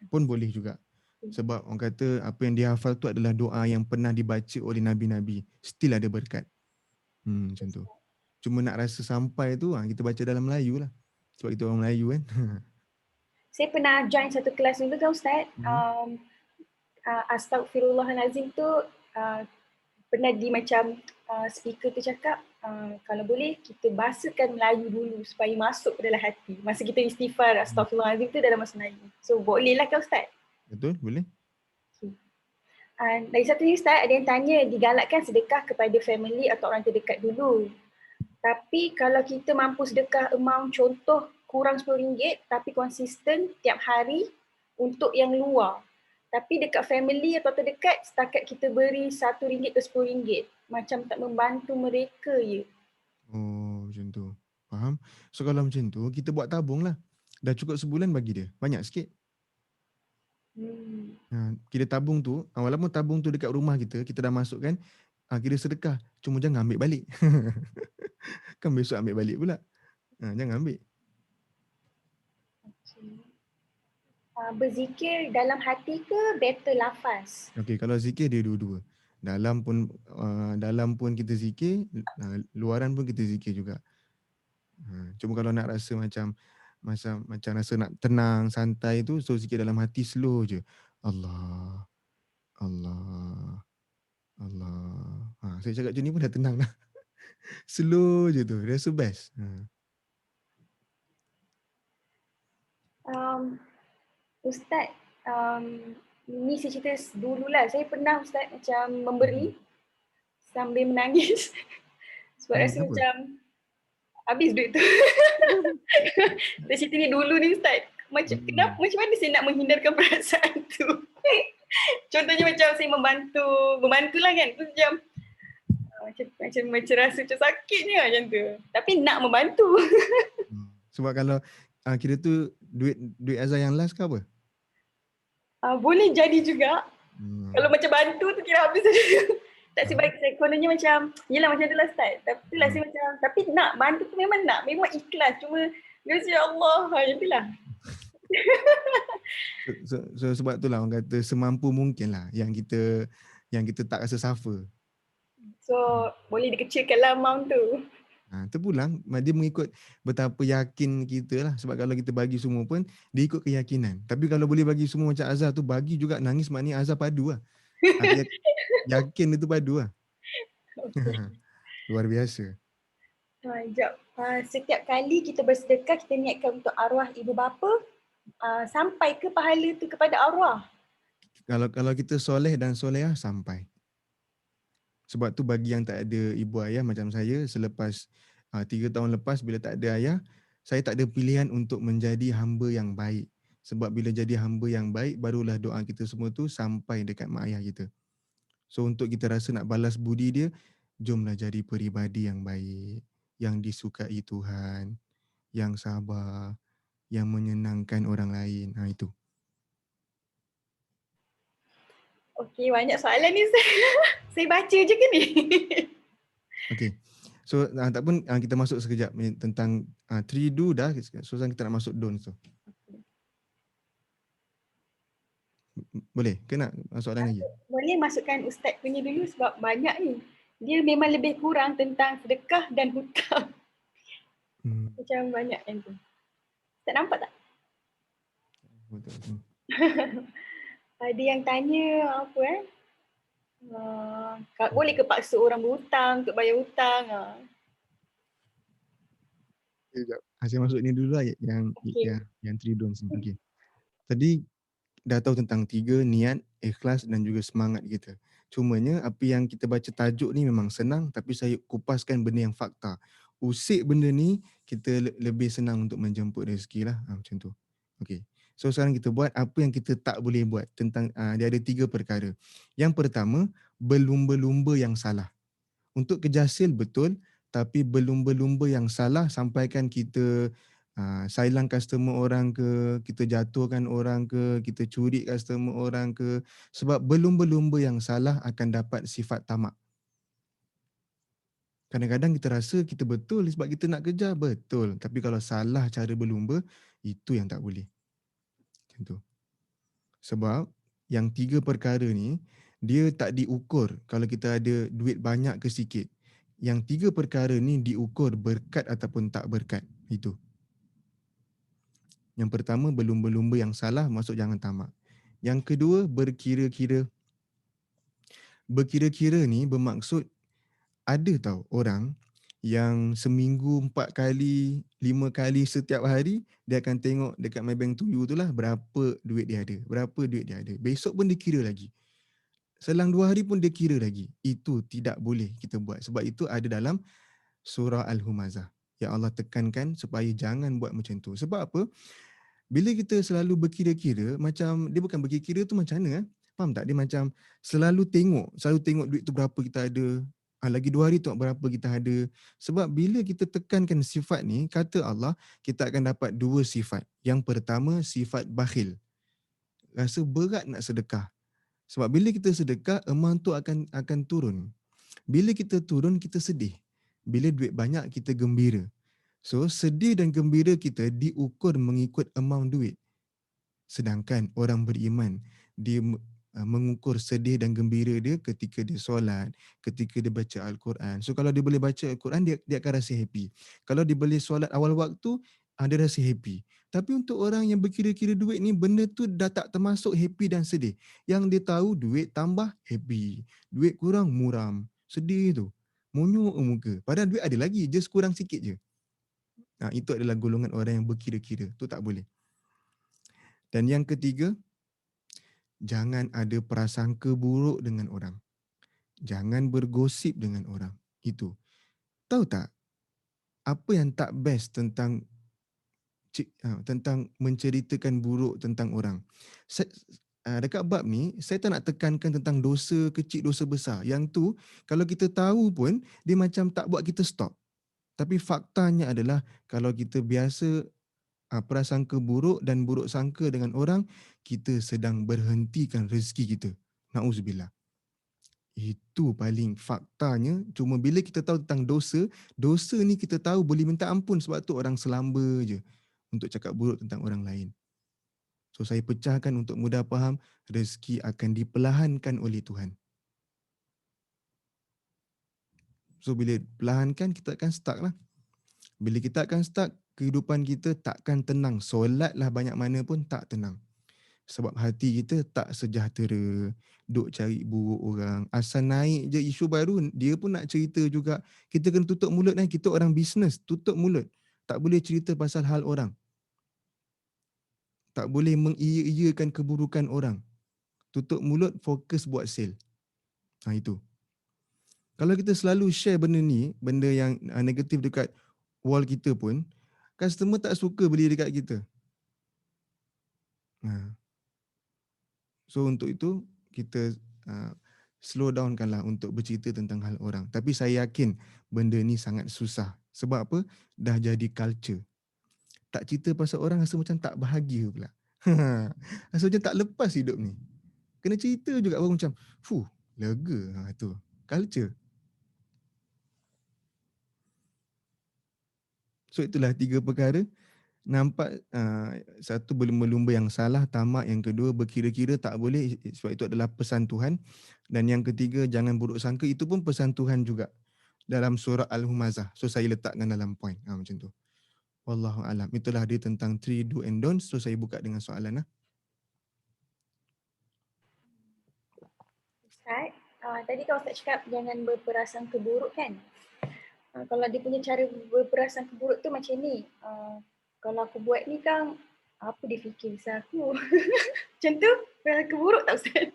Pun boleh juga. Sebab orang kata apa yang dia hafal tu adalah doa yang pernah dibaca oleh Nabi-Nabi. Still ada berkat. Macam tu. Cuma nak rasa sampai tu kita baca dalam Melayu lah. Sebab kita orang Melayu kan. Saya pernah join satu kelas dulu kan Ustaz. Astaghfirullahalazim tu pernah di macam speaker tu cakap kalau boleh kita bahasakan Melayu dulu supaya masuk ke dalam hati. Masa kita istighfar astaghfirullahalazim tu dalam bahasa Melayu. So boleh lah kan Ustaz? Betul? Boleh? Lagi satu ni Ustaz, ada yang tanya digalakkan sedekah kepada family atau orang terdekat dulu. Tapi kalau kita mampu sedekah amount contoh kurang RM10 tapi konsisten tiap hari untuk yang luar. Tapi dekat family atau terdekat setakat kita beri RM1 ke RM10. Macam tak membantu mereka je. Oh, macam tu. Faham? So kalau macam tu, kita buat tabung lah. Dah cukup sebulan bagi dia. Banyak sikit. Kita tabung tu, walaupun tabung tu dekat rumah kita dah masukkan, kita sedekah. Cuma jangan ambil balik. Kan besok ambil balik pula. Jangan ambil. Berzikir dalam hati ke better lafaz? Okey, kalau zikir dia dua-dua. Dalam pun kita zikir, luaran pun kita zikir juga. Cuma kalau nak rasa macam rasa nak tenang, santai tu, so zikir dalam hati slow je. Allah, Allah, Allah. Saya cakap macam ni pun dah tenang dah. Slow je tu, rasa best. Ustaz, ni saya cerita dululah. Saya pernah Ustaz macam memberi sambil menangis sebab rasa Kenapa? macam habis duit tu. Saya cerita ni dulu ni Ustaz. Macam mana saya nak menghindarkan perasaan tu? Contohnya macam saya membantulah kan. Tu macam rasa macam sakitnya macam tu. Tapi nak membantu. Sebab kalau kira tu duit azan yang last ke apa? Boleh jadi juga. Kalau macam bantu tu kira habis saja. Tak sebab saya kononnya macam, yelah macam tu lah Ustaz. Tapi lah saya macam, tapi nak bantu tu memang nak. Memang ikhlas. Cuma, ya Allah, macam tu lah. So sebab tu lah orang kata semampu mungkin lah yang kita tak rasa suffer. So, boleh dikecilkanlah amount tu. Terpulang, dia mengikut betapa yakin kita lah. Sebab kalau kita bagi semua pun, dia ikut keyakinan. Tapi kalau boleh bagi semua macam Azhar tu, bagi juga nangis, maknanya Azhar padu lah. Yakin dia tu padu lah. Luar biasa. Setiap kali kita bersedekah, kita niatkan untuk arwah ibu bapa, sampai ke pahala tu kepada arwah? Kalau kita soleh dan solehah, sampai. Sebab tu bagi yang tak ada ibu ayah macam saya, selepas 3 tahun lepas bila tak ada ayah, saya tak ada pilihan untuk menjadi hamba yang baik. Sebab bila jadi hamba yang baik, barulah doa kita semua tu sampai dekat mak ayah kita. So untuk kita rasa nak balas budi dia, jomlah jadi peribadi yang baik, yang disukai Tuhan, yang sabar, yang menyenangkan orang lain. Itu. Okey, banyak soalan ni saya baca je ke ni? Okey. So tak pun kita masuk sekejap tentang three do dah. So sekarang kita nak masuk don't tu. Boleh ke nak soalan lagi? Boleh masukkan Ustaz punya dulu sebab banyak ni. Dia memang lebih kurang tentang sedekah dan hutang. Macam banyak yang tu. Ustaz nampak tak? Betul. Ada yang tanya apa boleh ke paksa orang berhutang untuk bayar hutang? Sekejap. Saya masuk ni dulu lah yang three don'ts ni. Okey. Tadi dah tahu tentang 3, niat, ikhlas dan juga semangat kita. Cumanya apa yang kita baca tajuk ni memang senang tapi saya kupaskan benda yang fakta. Usik benda ni kita lebih senang untuk menjemput rezeki lah. Macam tu. Okey. So sekarang kita buat apa yang kita tak boleh buat tentang dia ada 3 perkara. Yang pertama, berlumba-lumba yang salah. Untuk kerja hasil betul tapi berlumba-lumba yang salah sampaikan kita silent customer orang ke, kita jatuhkan orang ke, kita curi customer orang ke. Sebab berlumba-lumba yang salah akan dapat sifat tamak. Kadang-kadang kita rasa kita betul sebab kita nak kejar, betul. Tapi kalau salah cara berlumba, itu yang tak boleh. Macam tu. Sebab yang 3 perkara ni, dia tak diukur kalau kita ada duit banyak ke sikit. Yang 3 perkara ni diukur berkat ataupun tak berkat. Itu. Yang pertama, berlumba-lumba yang salah, masuk jangan tamak. Yang kedua, berkira-kira. Berkira-kira ni bermaksud ada tau orang yang seminggu 4 kali, 5 kali setiap hari, dia akan tengok dekat Maybank to you tu lah berapa duit dia ada. Berapa duit dia ada. Besok pun dia kira lagi. Selang 2 hari pun dia kira lagi. Itu tidak boleh kita buat. Sebab itu ada dalam surah Al-Humazah. Yang Allah tekankan supaya jangan buat macam tu. Sebab apa? Bila kita selalu berkira-kira, macam dia bukan berkira-kira tu macam mana? Faham tak? Dia macam selalu tengok duit tu berapa kita ada. Lagi 2 hari tengok berapa kita ada. Sebab bila kita tekankan sifat ni, kata Allah, kita akan dapat 2 sifat. Yang pertama, sifat bakhil. Rasa berat nak sedekah. Sebab bila kita sedekah, amount tu akan turun. Bila kita turun, kita sedih. Bila duit banyak, kita gembira. So, sedih dan gembira kita diukur mengikut amount duit. Sedangkan orang beriman, dia mengukur sedih dan gembira dia ketika dia solat, ketika dia baca Al-Quran. So kalau dia boleh baca Al-Quran, dia akan rasa happy. Kalau dia boleh solat awal waktu, dia rasa happy. Tapi untuk orang yang berkira-kira duit ni, benda tu dah tak termasuk happy dan sedih. Yang dia tahu duit tambah happy, duit kurang muram, sedih tu. Monyok muka. Padahal duit ada lagi, just kurang sikit je. Itu adalah golongan orang yang berkira-kira. Tu tak boleh. Dan yang ketiga, jangan ada prasangka buruk dengan orang. Jangan bergosip dengan orang. Itu. Tahu tak, apa yang tak best tentang menceritakan buruk tentang orang? Dekat bab ni, saya tak nak tekankan tentang dosa kecil, dosa besar. Yang tu, kalau kita tahu pun, dia macam tak buat kita stop. Tapi faktanya adalah, kalau kita biasa prasangka buruk dan buruk sangka dengan orang, kita sedang berhentikan rezeki kita. Na'udzubillah. Itu paling faktanya. Cuma bila kita tahu tentang dosa, dosa ni kita tahu boleh minta ampun, sebab tu orang selamba je untuk cakap buruk tentang orang lain. So saya pecahkan untuk mudah faham, rezeki akan diperlahankan oleh Tuhan. So bila perlahankan, kita akan stuck lah. Bila kita akan stuck, kehidupan kita takkan tenang. Solatlah banyak mana pun tak tenang. Sebab hati kita tak sejahtera, duk cari buruk orang. Asal naik je isu baru, dia pun nak cerita juga. Kita kena tutup mulut kan, kita orang bisnes, tutup mulut. Tak boleh cerita pasal hal orang. Tak boleh mengiya-iyakan keburukan orang. Tutup mulut, fokus buat sale. Itu. Kalau kita selalu share benda ni, benda yang negatif dekat wall kita pun, customer tak suka beli dekat kita. So untuk itu, kita slow downkanlah untuk bercerita tentang hal orang. Tapi saya yakin benda ni sangat susah. Sebab apa? Dah jadi culture. Tak cerita pasal orang rasa macam tak bahagia pula. Rasa macam tak lepas hidup ni. Kena cerita juga baru macam, lega. Itu culture. So itulah 3 perkara. Nampak satu, berlumba-lumba yang salah, tamak. Yang kedua, berkira-kira tak boleh, sebab itu adalah pesan Tuhan. Dan yang ketiga, jangan buruk sangka, itu pun pesan Tuhan juga dalam surah Al-Humazah. So saya letakkan dalam point macam tu. Wallahu alam. Itulah dia tentang 3 do and don'ts. So saya buka dengan soalan. Ustaz, tadi kalau Ustaz cakap jangan berprasangka buruk kan? Kalau dia punya cara berprasangka buruk tu macam ni. Kalau aku buat ni kan, apa dia fikir pasal aku? Macam tu, prasangka buruk tak Ustaz?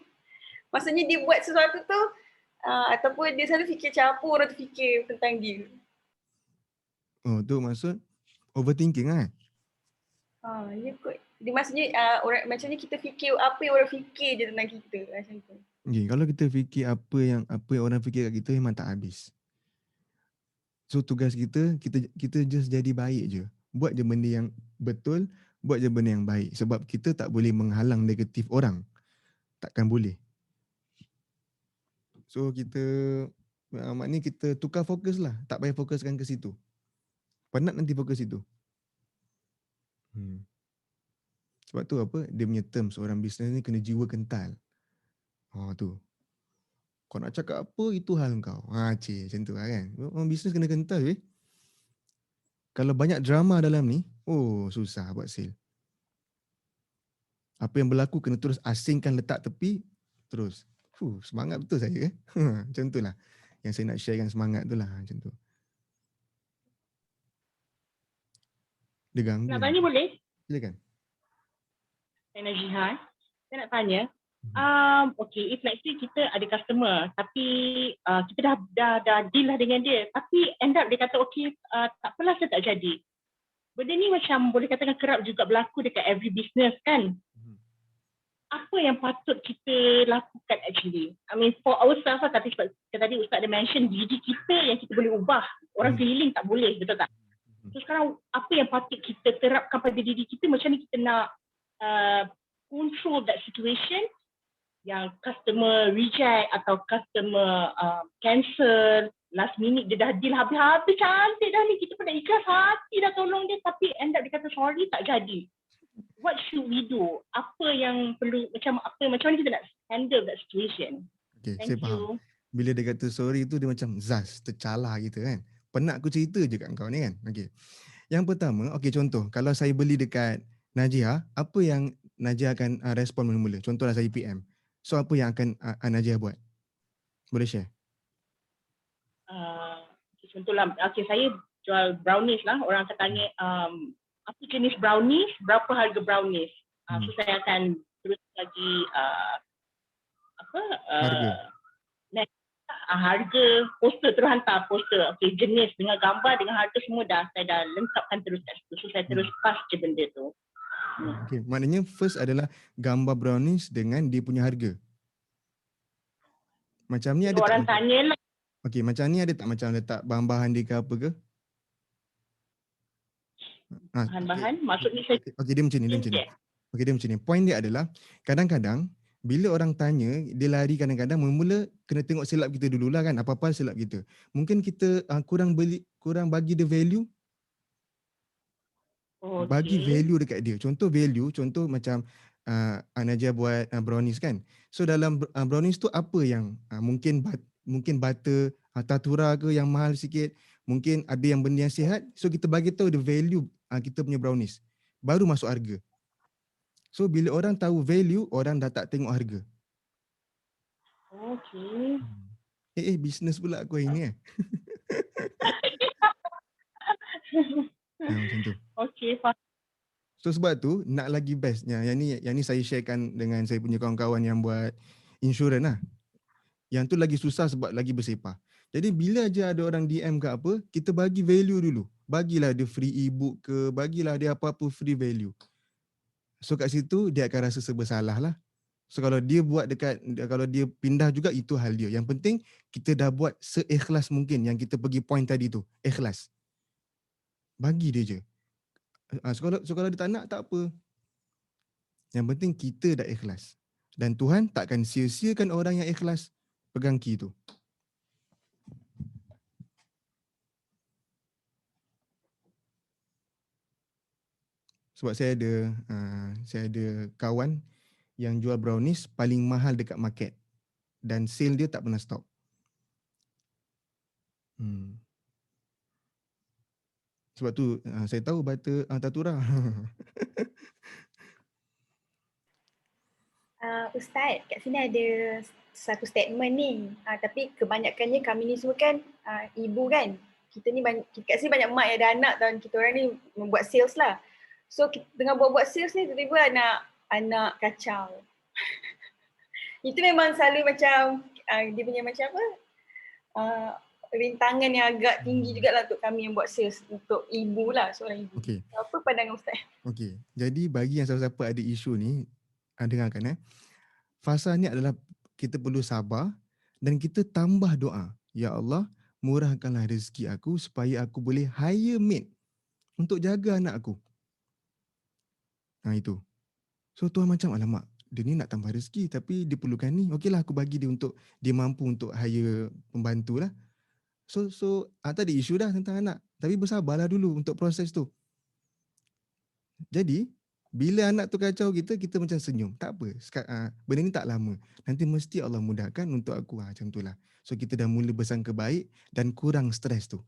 Maksudnya dia buat sesuatu tu, ataupun dia selalu fikir macam apa orang tu fikir tentang dia. Oh, tu maksud overthinking kan? Ya kot. Dia maksudnya orang macam ni, kita fikir apa yang orang fikir je tentang kita macam tu. Okay, kalau kita fikir apa yang orang fikir kat kita, memang tak habis. So tugas kita just jadi baik je. Buat je benda yang betul, buat je benda yang baik. Sebab kita tak boleh menghalang negatif orang. Takkan boleh. So kita, maknanya kita tukar fokus lah. Tak payah fokuskan ke situ. Penat nanti fokus situ. Sebab tu apa, dia punya term seorang bisnes ni kena jiwa kental. Tu. Kau nak cakap apa, itu hal kau. Macam tu lah kan. Orang bisnes kena kental weh. Kalau banyak drama dalam ni, susah buat sale. Apa yang berlaku kena terus asingkan, letak tepi, terus. Semangat betul saya. Macam tu lah. Yang saya nak sharekan semangat tu lah. Macam tu. Dia ganggu. Nak tanya boleh? Silakan. Saya Najihan. Saya nak tanya, okay, if let's say kita ada customer tapi kita dah deal lah dengan dia, tapi end up dia kata okay, tak apalah, saya tak jadi. Benda ni macam boleh katakan kerap juga berlaku dekat every business kan. Apa yang patut kita lakukan actually? I mean for ourselves lah, tadi Ustaz ada mention diri kita yang kita boleh ubah. Orang keliling tak boleh, betul tak? So sekarang apa yang patut kita terapkan pada diri kita, macam ni kita nak control that situation yang customer reject atau customer cancel last minute, dia dah deal habis-habis cantik dah ni, kita pun dah ikhlas hati dah tolong dia, tapi end up dia kata sorry tak jadi. what should we do? Apa yang perlu, macam mana kita nak handle that situation? Okay, Thank saya faham. you. Bila dia kata sorry tu dia macam zaz, tercalar gitu kan. Penat aku cerita je kat kau ni kan. Okay. Yang pertama, okay contoh, kalau saya beli dekat Najia, apa yang Najia akan respon mula-mula? Contohlah saya PM. So apa yang akan Najia buat? Boleh share? Contohlah, okay, saya jual brownies lah. Orang akan tanya apa jenis brownies, berapa harga brownies. So saya akan terus lagi Harga. Harga, poster, terus hantar poster. Okay, jenis dengan gambar, dengan harga semua saya dah lengkapkan terus kat situ. So saya terus pass je benda tu. Okay, maknanya first adalah gambar brownies dengan dia punya harga. Macam ni ada orang tak? Tanya lah. Okay, macam ni ada tak macam letak bahan-bahan dia ke apa ke? Bahan-bahan, maksudnya saya... Okay, dia macam ni. Okay, dia macam ni. Point dia adalah, kadang-kadang, bila orang tanya, dia lari kadang-kadang, mula kena tengok silap kita dululah kan, apa-apa silap kita. Mungkin kita kurang bagi dia value, bagi value dekat dia. Contoh value, contoh macam Najia buat brownies kan. So dalam brownies tu apa yang mungkin butter, tatura ke yang mahal sikit, mungkin ada yang benda yang sihat. So kita bagi tahu the value kita punya brownies. Baru masuk harga. So bila orang tahu value, orang dah tak tengok harga. Okay. Business pula aku hari ni macam tu. Okay, faham. So sebab tu nak lagi bestnya, yang ni saya sharekan dengan saya punya kawan-kawan yang buat insurans lah. Yang tu lagi susah sebab lagi bersepah. Jadi bila aja ada orang DM ke apa, kita bagi value dulu. Bagilah dia free ebook ke, bagilah dia apa-apa free value. So kat situ dia akan rasa serba salah lah. So kalau dia kalau dia pindah juga, itu hal dia. Yang penting kita dah buat seikhlas mungkin yang kita pergi point tadi tu. Ikhlas. Bagi dia je. So kalau dia tak nak, tak apa. Yang penting kita dah ikhlas. Dan Tuhan takkan sia-siakan orang yang ikhlas pegang key tu. Sebab saya ada kawan yang jual brownies paling mahal dekat market. Dan sale dia tak pernah stop. Sebab tu saya tahu butter tatura. Ustaz, kat sini ada satu statement ni. Tapi kebanyakannya kami ni semua kan ibu kan. Kita ni kat sini banyak mak yang ada anak dan kita orang ni membuat sales lah. So dengan buat sales ni tiba-tiba anak kacau. Itu memang selalu macam dia punya macam apa? Rintangan yang agak tinggi jugalah untuk kami yang buat sales, untuk ibu lah, seorang ibu. Okay. Apa pandangan Ustaz? Okay. Jadi bagi yang siapa-siapa ada isu ni, dengarkan fasa ni adalah kita perlu sabar dan kita tambah doa. Ya Allah, murahkanlah rezeki aku supaya aku boleh hire maid untuk jaga anak aku. Itu. So Tuhan macam, alamak, dia ni nak tambah rezeki tapi dia perlukan ni. Okeylah aku bagi dia untuk dia mampu untuk hire pembantu lah. So tadi isu dah tentang anak. Tapi bersabarlah dulu untuk proses tu. Jadi bila anak tu kacau kita macam senyum. Tak apa. Benda ni tak lama. Nanti mesti Allah mudahkan untuk aku. Macam tu lah. So kita dah mula bersangka baik dan kurang stres tu.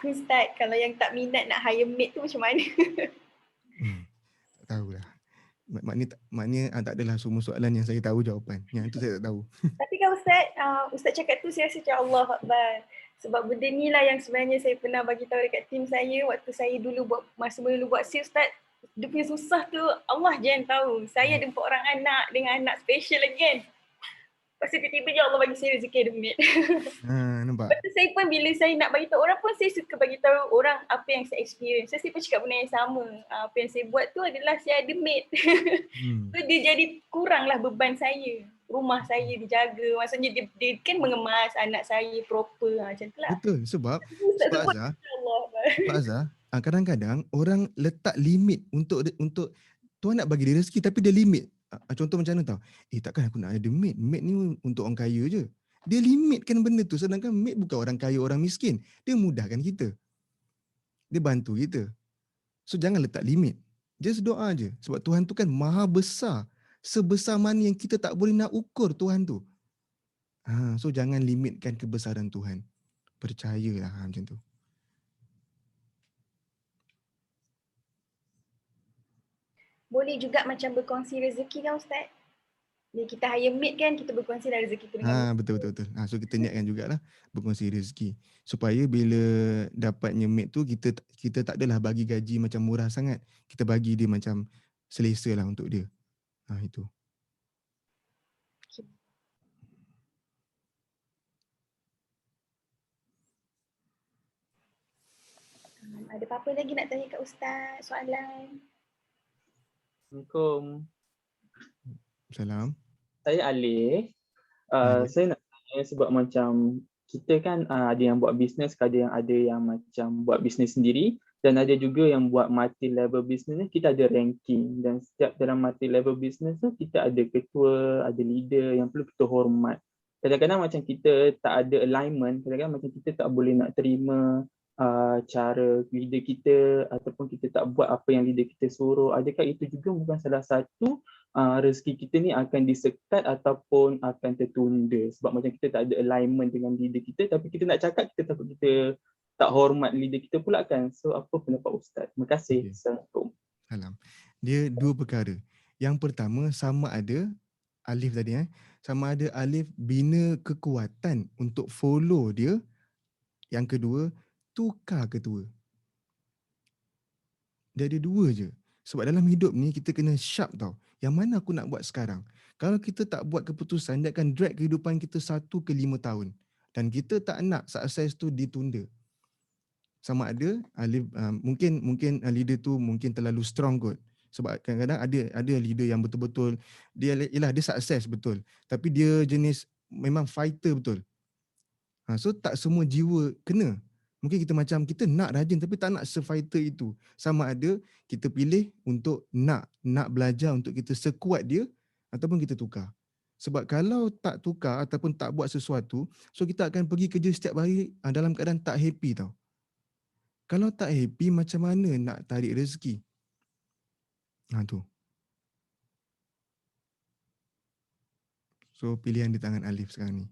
Ustaz, kalau yang tak minat nak hire maid tu macam mana? Tak tahulah. Maknanya tak adalah semua soalan yang saya tahu jawapan. Yang itu saya tak tahu. Tapi kan Ustaz cakap tu saya rasa macam Allah Akbar. Sebab benda ni lah yang sebenarnya saya pernah bagi tahu dekat tim saya waktu saya dulu masa buat sales, Ustaz. Dia punya susah tu Allah je yang tahu. Saya ada 4 orang anak dengan anak special lagi kan. Lepas tu tiba-tiba je Allah bagi saya rezeki ada maid. Nampak? Lepas tu saya pun bila saya nak bagi tahu orang pun saya suka bagi tahu orang apa yang saya experience. Saya pun cakap benda yang sama. Apa yang saya buat tu adalah saya ada maid. So dia jadi kuranglah beban saya. Rumah saya dijaga. Maksudnya dia kan mengemas anak saya proper macam tu lah. Betul. Sebab Azhar, kadang-kadang orang letak limit untuk Tuhan nak bagi dia rezeki tapi dia limit. contoh macam mana tau? Takkan aku nak ada maid. Maid ni untuk orang kaya je. Dia limitkan benda tu, sedangkan maid bukan orang kaya, orang miskin. Dia mudahkan kita. Dia bantu kita. So jangan letak limit. Just doa je. Sebab Tuhan tu kan maha besar. Sebesar mana yang kita tak boleh nak ukur Tuhan tu. So jangan limitkan kebesaran Tuhan. Percayalah macam tu. Boleh juga macam berkongsi rezeki kan Ustaz? Bila kita hire maid kan, kita berkongsi lah rezeki tu dengan maid. Betul. So kita niatkan jugalah berkongsi rezeki. Supaya bila dapatnya maid tu, kita tak adalah bagi gaji macam murah sangat. Kita bagi dia macam selesa lah untuk dia. Itu. Okay. Ada apa-apa lagi nak tanya kat Ustaz? Soalan? Assalamualaikum. Salam. Saya Alif. Alif. Saya nak tanya sebab macam kita kan ada yang buat bisnes, ada yang macam buat bisnes sendiri, dan ada juga yang buat multi level bisnes ni kita ada ranking, dan setiap dalam multi level bisnes tu kita ada ketua, ada leader yang perlu kita hormat. Kadang-kadang macam kita tak ada alignment, kadang-kadang macam kita tak boleh nak terima cara leader kita, ataupun kita tak buat apa yang leader kita suruh. Adakah itu juga bukan salah satu rezeki kita ni akan disekat ataupun akan tertunda sebab macam kita tak ada alignment dengan leader kita, tapi kita nak cakap kita takut kita tak hormat leader kita pula kan. So apa pendapat Ustaz? Terima kasih. Okay. Assalamualaikum. Salam. Dia dua perkara. Yang pertama, sama ada Alif tadi sama ada Alif bina kekuatan untuk follow dia. Yang kedua, tukar ketua. Dia ada dua je. Sebab dalam hidup ni kita kena sharp tau. Yang mana aku nak buat sekarang? Kalau kita tak buat keputusan, dia akan drag kehidupan kita 1 ke 5 tahun. Dan kita tak nak sukses tu ditunda. Sama ada mungkin leader tu mungkin terlalu strong kot. Sebab kadang-kadang ada leader yang betul-betul dia sukses betul. Tapi dia jenis memang fighter betul. So tak semua jiwa kena. Mungkin kita macam kita nak rajin tapi tak nak se-fighter itu. Sama ada kita pilih untuk nak belajar untuk kita sekuat dia ataupun kita tukar. Sebab kalau tak tukar ataupun tak buat sesuatu, so kita akan pergi kerja setiap hari dalam keadaan tak happy tau. Kalau tak happy, macam mana nak tarik rezeki? Tu. So pilihan di tangan Alif sekarang ni.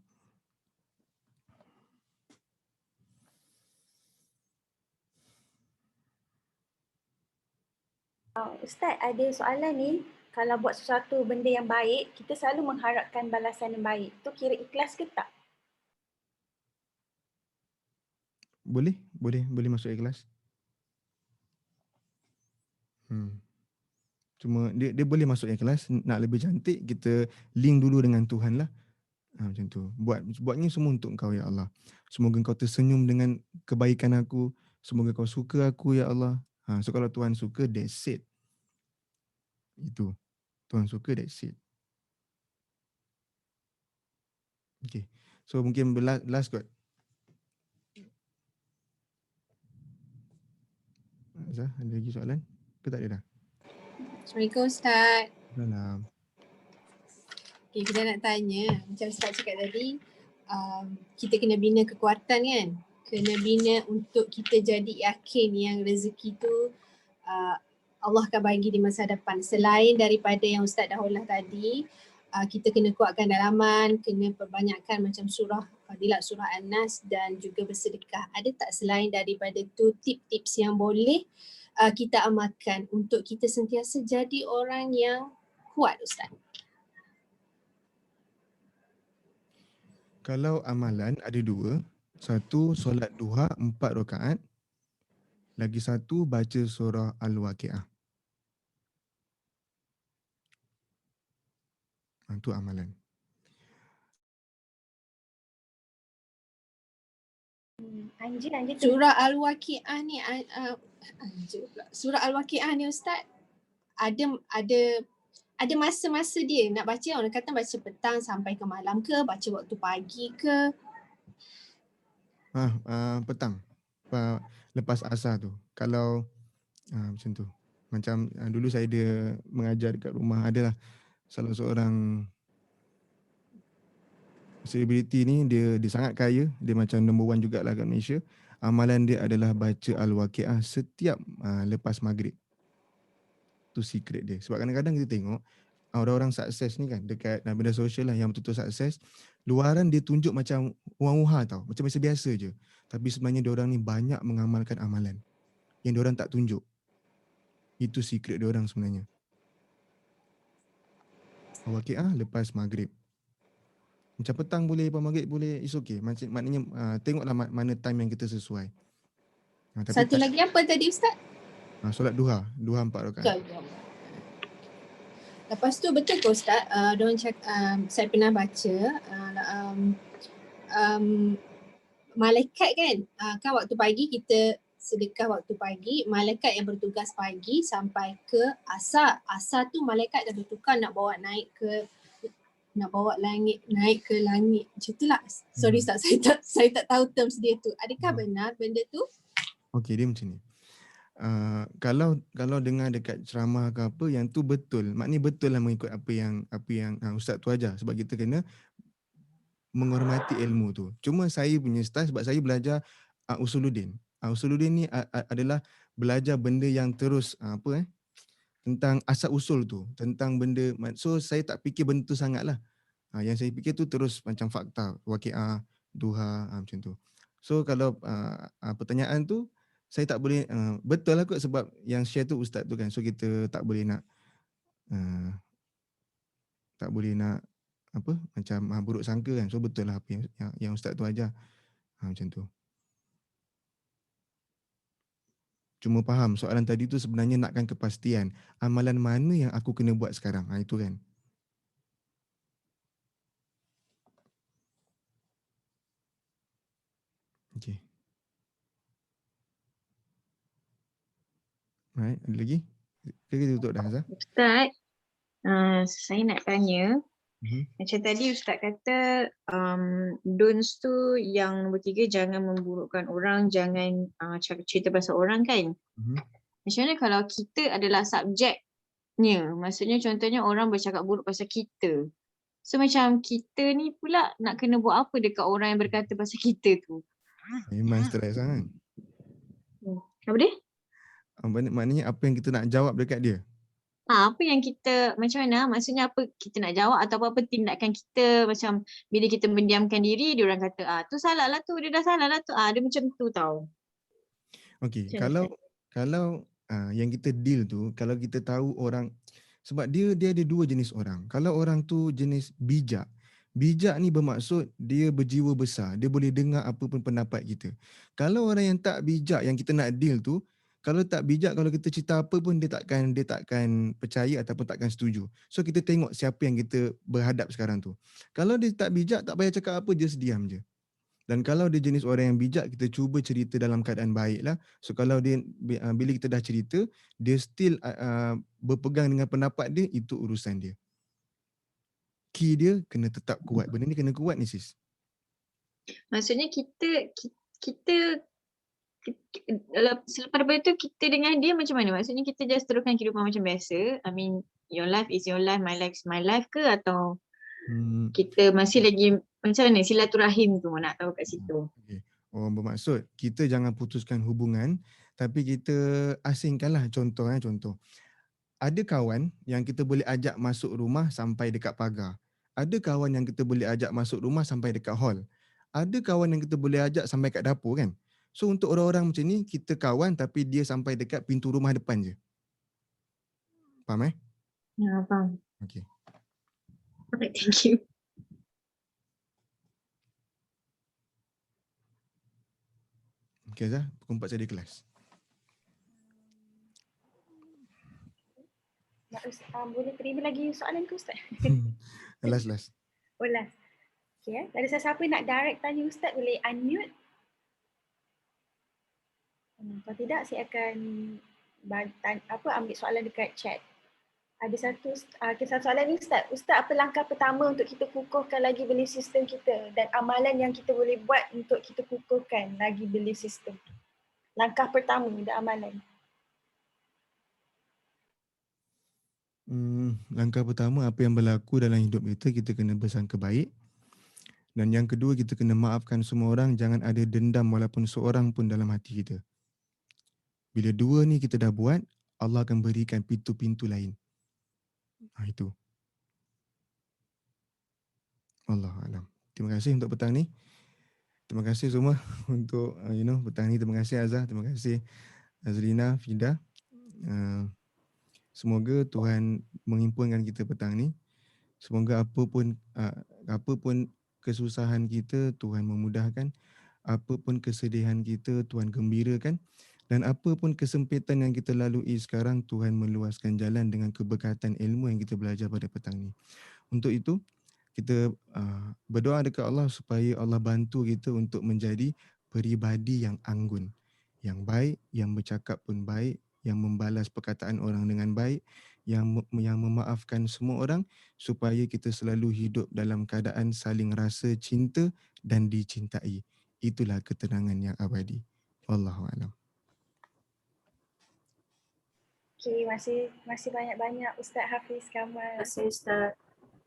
Ustaz, ada soalan ni. Kalau buat sesuatu benda yang baik, kita selalu mengharapkan balasan yang baik. Tu kira ikhlas ke tak? Boleh masuk ikhlas. Cuma dia boleh masuk ikhlas. Nak lebih cantik, kita link dulu dengan Tuhan lah. Macam tu. Buatnya semua untuk Engkau, ya Allah. Semoga Engkau tersenyum dengan kebaikan aku. Semoga Kau suka aku, ya Allah. So kalau Tuhan suka, that's it. Itu. Tuhan suka, that's it. Okay. So mungkin last kot. Azhar, ada lagi soalan? Ke tak ada dah? Assalamualaikum Ustaz. Salam. Okay, kita nak tanya, macam Ustaz cakap tadi, kita kena bina kekuatan kan? Kena bina untuk kita jadi yakin yang rezeki tu Allah akan bagi di masa depan. Selain daripada yang Ustaz dah ulah tadi, kita kena kuatkan dalaman, kena perbanyakkan macam surah Fadilat, surah An-Nas dan juga bersedekah. Ada tak selain daripada tu tip-tips yang boleh kita amalkan untuk kita sentiasa jadi orang yang kuat Ustaz? Kalau amalan ada dua. Satu, solat duha 4 rakaat. Lagi satu, baca surah Al-Waqiah. Itu amalan. Anjir Surah Al-Waqiah ni Surah Al-Waqiah ni Ustaz ada masa-masa dia nak baca. Orang kata baca petang sampai ke malam ke, baca waktu pagi ke? Petang. Lepas asar tu. Kalau macam tu. Macam dulu saya ada mengajar dekat rumah, adalah salah seorang selebriti ni, dia sangat kaya, dia macam number one jugalah kat Malaysia. Amalan dia adalah baca Al-Waqiah setiap lepas maghrib. Tu secret dia. Sebab kadang-kadang kita tengok orang-orang sukses ni kan dekat media sosial lah yang betul-betul sukses, luaran dia tunjuk macam wah tau, macam biasa-biasa je. Tapi sebenarnya diorang ni banyak mengamalkan amalan yang diorang tak tunjuk. Itu secret diorang sebenarnya. Al-Waqiah lepas maghrib. Macam petang boleh, lepas maghrib boleh, it's okay. Maknanya tengoklah mana time yang kita sesuai. Tapi Satu lagi apa tadi Ustaz? solat duha 4 rakaat. Lepas tu betul ke Ustaz, saya pernah baca malaikat kan, kan waktu pagi kita sedekah waktu pagi, malaikat yang bertugas pagi sampai ke asar. Asar tu malaikat dah bertukar nak bawa naik ke langit. Macam itulah. Sorry Ustaz, saya tak tahu terms dia tu. Adakah benar benda tu? Okey, dia macam ni. Kalau dengar dekat ceramah ke apa, yang tu betul. Maknanya betul lah mengikut apa yang ustaz tu ajar. Sebab kita kena menghormati ilmu tu. Cuma saya punya style sebab saya belajar usuluddin. Usuluddin ni adalah belajar benda yang terus tentang asal usul tu, tentang benda. So saya tak fikir benda tu sangatlah. Yang saya fikir tu terus macam fakta, waqiah, duha, macam tu. So kalau pertanyaan tu saya tak boleh, betul lah kot sebab yang share tu ustaz tu kan. So kita tak boleh nak macam buruk sangka kan. So betul lah apa yang ustaz tu ajar. Macam tu. Cuma faham soalan tadi tu sebenarnya nakkan kepastian. Amalan mana yang aku kena buat sekarang? Itu kan. Okay. Alright, ada lagi? Kita tutup dah, Azhar? Ustaz, saya nak tanya, macam tadi Ustaz kata don'ts tu yang nombor 3, jangan memburukkan orang, jangan cerita pasal orang kan. Macam mana kalau kita adalah subjeknya, maksudnya contohnya orang bercakap buruk pasal kita. So macam kita ni pula nak kena buat apa dekat orang yang berkata pasal kita tu? Memang stres kan? Apa dia? Maknanya apa yang kita nak jawab dekat dia? Apa yang kita, macam mana, maksudnya apa kita nak jawab atau apa tindakan kita, macam bila kita mendiamkan diri, dia orang kata tu salah lah tu, dia dah salah lah tu, dia macam tu tau. Okey, kalau yang kita deal tu, kalau kita tahu orang, sebab dia ada dua jenis orang. Kalau orang tu jenis bijak ni bermaksud dia berjiwa besar, dia boleh dengar apa pun pendapat kita. Kalau orang yang tak bijak yang kita nak deal tu, kalau tak bijak, kalau kita cerita apa pun dia takkan percaya ataupun takkan setuju. So kita tengok siapa yang kita berhadap sekarang tu. Kalau dia tak bijak, tak payah cakap apa, just diam je. Dan kalau dia jenis orang yang bijak, kita cuba cerita dalam keadaan baik lah. So kalau dia, bila kita dah cerita, dia still berpegang dengan pendapat dia, itu urusan dia. Key dia kena tetap kuat. Benda ni kena kuat ni sis. Maksudnya kita selepas daripada tu kita dengan dia macam mana? Maksudnya kita just teruskan kehidupan macam biasa. I mean, your life is your life, my life is my life ke? Atau kita masih lagi macam mana silaturahim tu nak tahu kat situ? Okay. Bermaksud kita jangan putuskan hubungan, tapi kita asingkanlah. Contoh. Ada kawan yang kita boleh ajak masuk rumah sampai dekat pagar. Ada kawan yang kita boleh ajak masuk rumah sampai dekat hall. Ada kawan yang kita boleh ajak sampai kat dapur kan. So untuk orang-orang macam ni, kita kawan tapi dia sampai dekat pintu rumah depan je. Faham Ya, faham. Okay. Alright, thank you. Okay Zah, pukul 4 saya di kelas. Boleh terima lagi soalan ke Ustaz? Last. Oh last. Okay, ada siapa nak direct tanya Ustaz, boleh unmute. Kalau tidak, saya akan ambil soalan dekat chat. Ada satu soalan ni Ustaz. Ustaz, apa langkah pertama untuk kita kukuhkan lagi belief sistem kita dan amalan yang kita boleh buat untuk kita kukuhkan lagi belief sistem? Langkah pertama dan amalan. Langkah pertama, apa yang berlaku dalam hidup kita kena bersangka baik. Dan yang kedua, kita kena maafkan semua orang, jangan ada dendam walaupun seorang pun dalam hati kita. Bila dua ni kita dah buat, Allah akan berikan pintu-pintu lain. Itu. Allahu a'lam. Terima kasih untuk petang ni. Terima kasih semua untuk petang ni. Terima kasih Azhar, terima kasih Azlina, Fida. Semoga Tuhan menghimpunkan kita petang ni. Semoga apa pun kesusahan kita Tuhan memudahkan, apa pun kesedihan kita Tuhan gembirakan, dan apa pun kesempitan yang kita lalui sekarang Tuhan meluaskan jalan dengan keberkatan ilmu yang kita belajar pada petang ni. Untuk itu kita berdoa dekat Allah supaya Allah bantu kita untuk menjadi peribadi yang anggun, yang baik, yang bercakap pun baik, yang membalas perkataan orang dengan baik, yang memaafkan semua orang, supaya kita selalu hidup dalam keadaan saling rasa cinta dan dicintai. Itulah ketenangan yang abadi. Wallahu a'lam. Okay, masih banyak-banyak Ustaz Hafiz Kamal. Terima kasih Ustaz.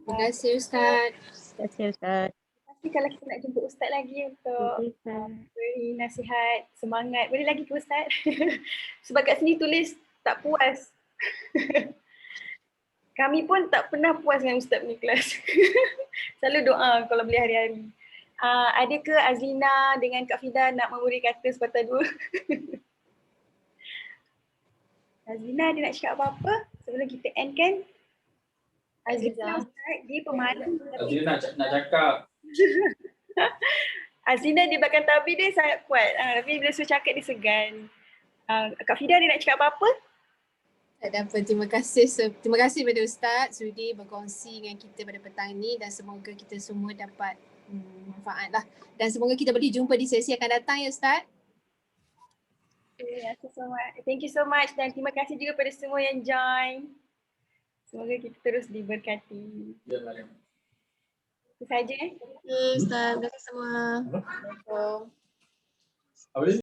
Terima kasih Ustaz. Terima kasih Ustaz. Pasti kalau kita nak jumpa Ustaz lagi untuk beri nasihat, semangat, boleh lagi ke Ustaz? Sebab kat sini tulis tak puas. Kami pun tak pernah puas dengan Ustaz punya kelas. Selalu doa kalau boleh hari-hari. Ada ke Azlina dengan Kak Fida nak memberi kata sepatah dua? Azlina ada nak cakap apa-apa sebelum kita end kan? Azlina Ustaz, dia pemalu. Azlina nak cakap. Azlina di belakang tabir dia sangat kuat. Tapi bila suruh cakap dia segan. Kak Fida ada nak cakap apa-apa? Tak ada apa. Terima kasih kepada Ustaz sudi berkongsi dengan kita pada petang ini dan semoga kita semua dapat manfaat lah. Dan semoga kita boleh jumpa di sesi akan datang ya Ustaz. Thank you so much dan terima kasih juga pada semua yang join. Semoga kita terus diberkati. Ya, Mariam. Itu saja. Ustaz, terima kasih semua. Assalamualaikum. Habis?